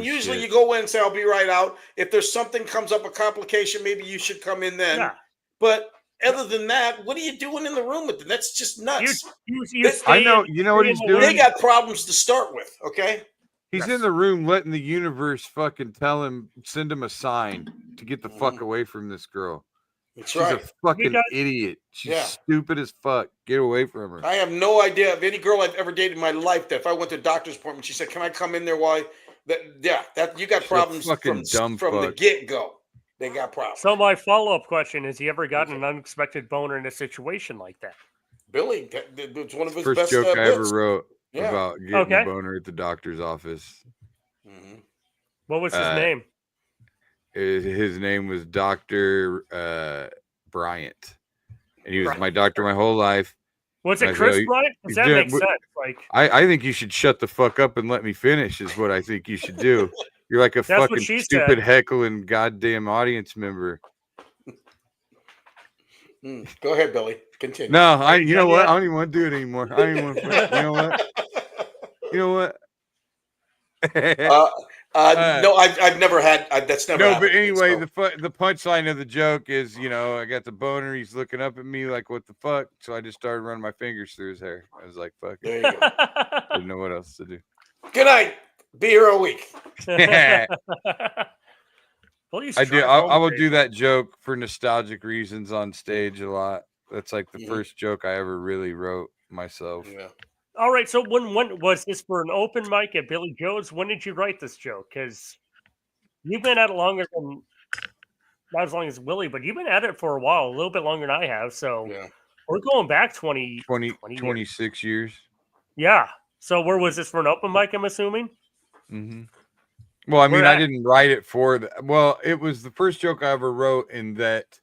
usually you go in and say, I'll be right out. If there's something comes up, a complication, maybe you should come in then. Yeah. But other than that, what are you doing in the room with them? That's just nuts. I know. You know what he's doing? They got problems to start with, okay? He's in the room letting the universe fucking tell him, send him a sign to get the fuck away from this girl. She's a fucking idiot. She's stupid as fuck. Get away from her. I have no idea of any girl I've ever dated in my life that if I went to a doctor's appointment, she said, "Can I come in there?" Why? That you got problems from the get-go. They got problems. So my follow-up question is: he ever gotten an unexpected boner in a situation like that? Billy, it's one of his first best joke I ever bits. wrote about getting a boner at the doctor's office. Mm-hmm. What was his name? His name was Dr. Bryant, and he was my doctor my whole life. Was it Chris Bryant? Does that make sense? Like, I think you should shut the fuck up and let me finish. Is what I think you should do. You're like a fucking stupid heckling goddamn audience member. Go ahead, Billy. Continue. No, you know what? I don't even want to do it anymore. I don't even want to. You know what? No, I've never had. That's never. No, but anyway, the punchline of the joke is, I got the boner. He's looking up at me like, "What the fuck?" So I just started running my fingers through his hair. I was like, "Fuck it." There you go. Didn't know what else to do. Good night. Be here a week. I do. I will do that joke for nostalgic reasons on stage a lot. That's like the first joke I ever really wrote myself. Yeah. All right. So when was this for an open mic at Billy Joe's? When did you write this joke? Because you've been at it longer than, not as long as Willie, but you've been at it for a while, a little bit longer than I have. So we're going back 26 years. Yeah. So where was this for an open mic, I'm assuming? Mm-hmm. Well, I mean, I didn't write it for that. Well, it was the first joke I ever wrote in that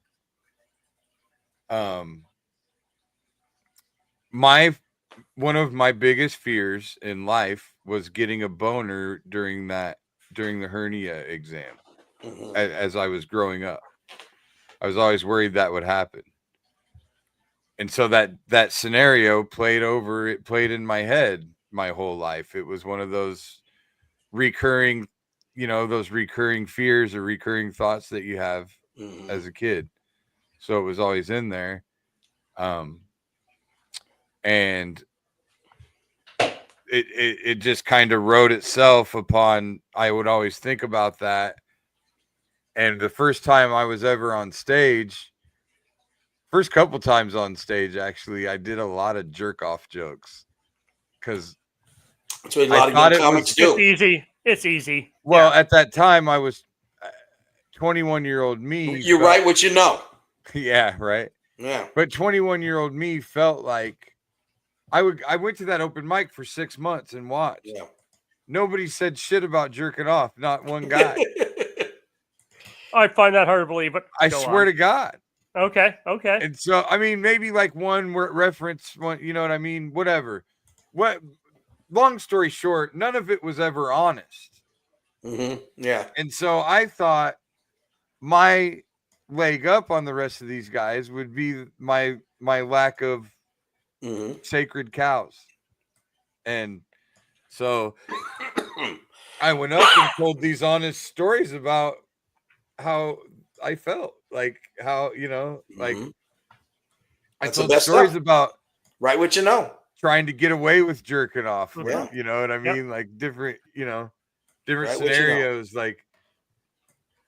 one of my biggest fears in life was getting a boner during the hernia exam. As I was growing up, I was always worried that would happen. And so that scenario played in my head my whole life. It was one of those recurring fears or recurring thoughts that you have as a kid. So it was always in there. And it just kind of wrote itself upon, I would always think about that. And the first time I was ever on stage, first couple times on stage, actually, I did a lot of jerk off jokes because that's what a lot of young comics do. It's easy. Well, at that time, I was 21-year-old me. You write what you know. Yeah, right. Yeah. But 21-year-old me felt like I went to that open mic for 6 months and watched. Yeah. Nobody said shit about jerking off. Not one guy. I find that hard to believe, but I swear to God. Okay. And so, I mean, maybe like one reference, one, you know what I mean? Whatever. Long story short, none of it was ever honest. Mm-hmm. Yeah. And so I thought my leg up on the rest of these guys would be my lack of sacred cows. And so I went up and told these honest stories about how I felt, like how, like I told stories about write what you know, trying to get away with jerking off. Yeah. You know what I mean? Yep. Like different scenarios. Like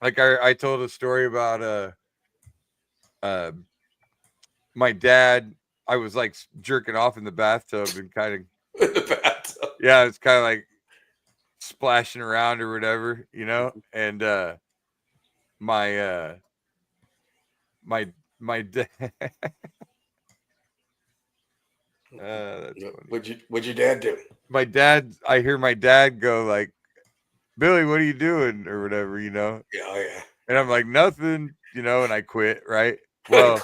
I told a story about my dad. I was like jerking off in the bathtub and kind of In the bathtub. yeah, it's kind of like splashing around or whatever, you know. And my dad. That's funny. What'd your dad do? My dad, I hear my dad go like, Billy, what are you doing? Or whatever, you know? Yeah, oh, yeah. And I'm like, nothing, you know, and I quit, right? Well,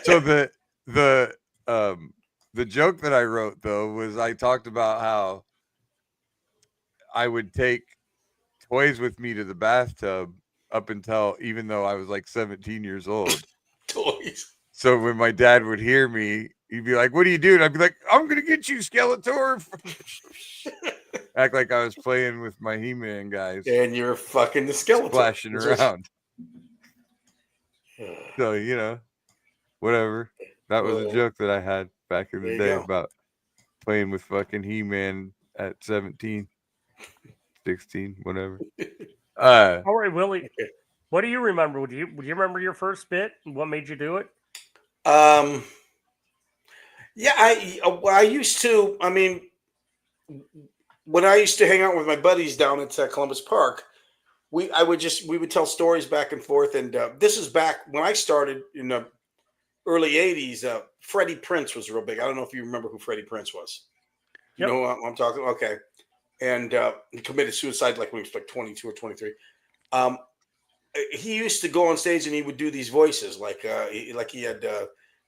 so the joke that I wrote though was I talked about how I would take toys with me to the bathtub up until even though I was like 17 years old. Toys. So when my dad would hear me, he'd be like, what are you doing? I'd be like, I'm going to get you, Skeletor. Act like I was playing with my He-Man guys. And you're fucking the Skeletor. Splashing around. So, you know, whatever. That was a joke that I had back in the day about playing with fucking He-Man at 17, 16, whatever. All right, Willie. What do you remember? Would you remember your first bit? And what made you do it? Yeah, I used to. I mean, when I used to hang out with my buddies down at Columbus Park, we would tell stories back and forth. And this is back when I started in the early '80s. Freddie Prinze was real big. I don't know if you remember who Freddie Prinze was. You know who I'm talking? Okay, and he committed suicide like when he was like 22 or 23. He used to go on stage and he would do these voices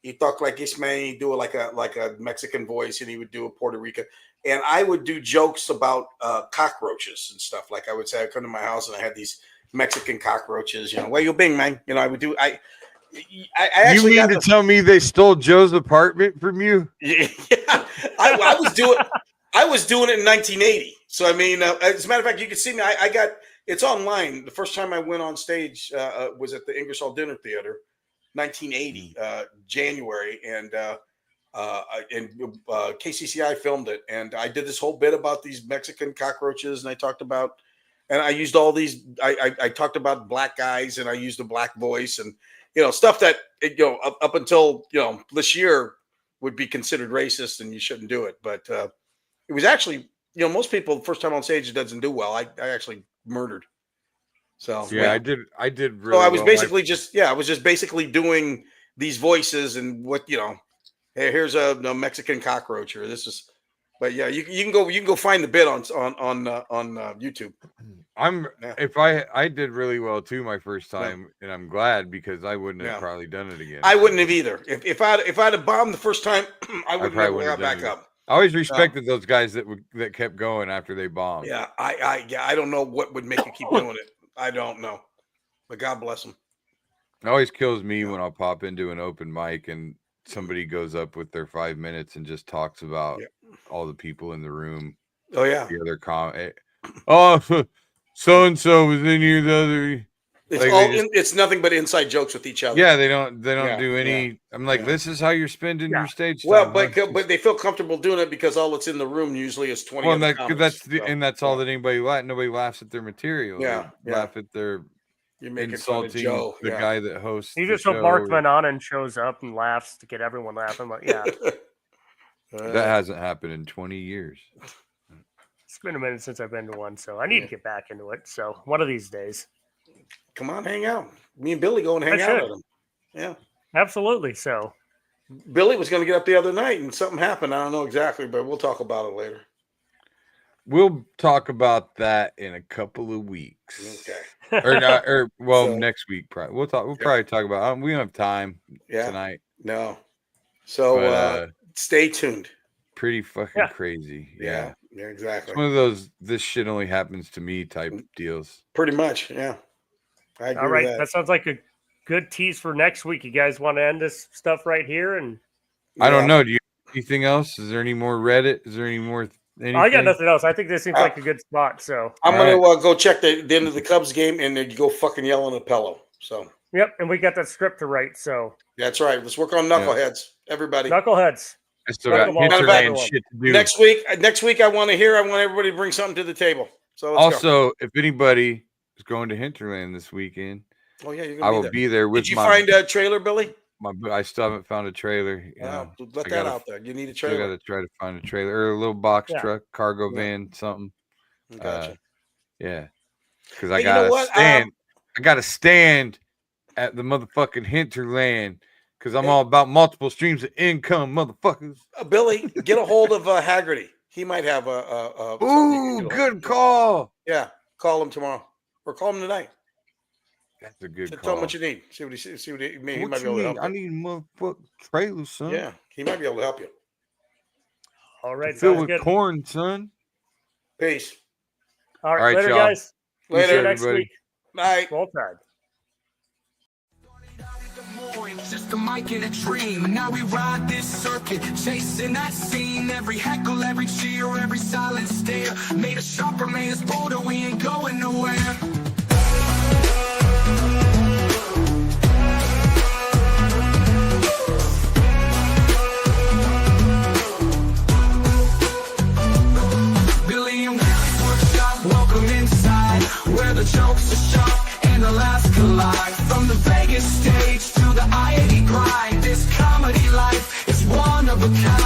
he talked like this man. He'd do like a Mexican voice, and he would do a Puerto Rican. And I would do jokes about cockroaches and stuff. Like I would say, I come to my house and I had these Mexican cockroaches. You know, where you been, man? You know, I would do. I actually. You mean to tell me they stole Joe's apartment from you? Yeah, I was doing. I was doing it in 1980. So I mean, as a matter of fact, you can see me. I got. It's online. The first time I went on stage was at the Ingersoll Dinner Theater, 1980, January, and KCCI filmed it. And I did this whole bit about these Mexican cockroaches, and I used all these. I talked about black guys, and I used a black voice, and stuff that up until this year would be considered racist, and you shouldn't do it. But it was actually most people the first time on stage it doesn't do well. I actually murdered. So yeah, I did really so I was well. basically I was just basically doing these voices and what hey, here's a Mexican cockroach, or this is, but yeah, you can go find the bit on YouTube. I did really well too my first time, and I'm glad because I wouldn't have probably done it again. I wouldn't have either. If I'd have bombed the first time, I would have got back up. I always respected those guys that kept going after they bombed. Yeah, I don't know what would make you keep doing it. I don't know, but God bless them. It always kills me when I'll pop into an open mic and somebody goes up with their 5 minutes and just talks about all the people in the room. Oh yeah, the other so and so was in here the other. It's nothing but inside jokes with each other. Yeah, they don't do any. Yeah. I'm like, this is how you're spending your stage time. Well, but they feel comfortable doing it because all that's in the room usually is 20. Well, that's all that anybody nobody laughs at their material. Yeah, laugh at their insulting Joe. the guy that hosts. You just hope Mark Van Onen shows up and laughs to get everyone laughing. But yeah, that hasn't happened in 20 years. It's been a minute since I've been to one, so I need to get back into it. So one of these days. Come on, hang out. Me and Billy go and hang out with him. Yeah, absolutely. So Billy was going to get up the other night, and something happened. I don't know exactly, but we'll talk about it later. We'll talk about that in a couple of weeks. Okay. Or not, next week. Probably. We'll probably talk about. We don't have time tonight. No. So stay tuned. Pretty fucking crazy. Yeah, exactly. It's one of those this shit only happens to me type deals. Pretty much, yeah. I agree. All right, with that sounds like a good tease for next week. You guys want to end this stuff right here? And I don't know. Do you have anything else? Is there any more Reddit? Is there any more? Anything? I got nothing else. I think this seems like a good spot. So I'm gonna go check the end of the Cubs game and then go fucking yell on a pillow. So yep, and we got that script to write. So that's right. Let's work on Knuckleheads, everybody. Knuckleheads. I still got Hinterland shit to do. Next week, I want everybody to bring something to the table. So let's go. If anybody is going to Hinterland this weekend, you're I will be there with. Did you find a trailer, Billy? I still haven't found a trailer. Let that out there. You need a Still trailer. got to try to find a trailer or a little box Yeah. truck, cargo van, something. Gotcha. Yeah, because I Hey, you know got to what? stand. I got to stand at the motherfucking Hinterland because I'm all about multiple streams of income, motherfuckers. Billy, get a hold of Haggerty. He might have a Ooh, good call. Yeah, call him tomorrow or call him tonight. That's a good Tell call. him what you need. See what he maybe he What might be you able to need? help I you. need motherfucking trailers, son. Yeah, he might be able to help you. All right, Filled sounds with good. corn, son. Peace. All right, All right, later, y'all. guys. Later, See you next everybody. week. Bye. Roll Tide. Just a mic and a dream. Now we ride this circuit, chasing that scene. Every heckle, every cheer, every silent stare. Made us sharper, made us bolder. We ain't going nowhere. Billy and Willie's workshop, welcome inside, where the jokes are sharp and the laughs collide. From the Vegas stage to the I-80 grind, this comedy life is one of a kind.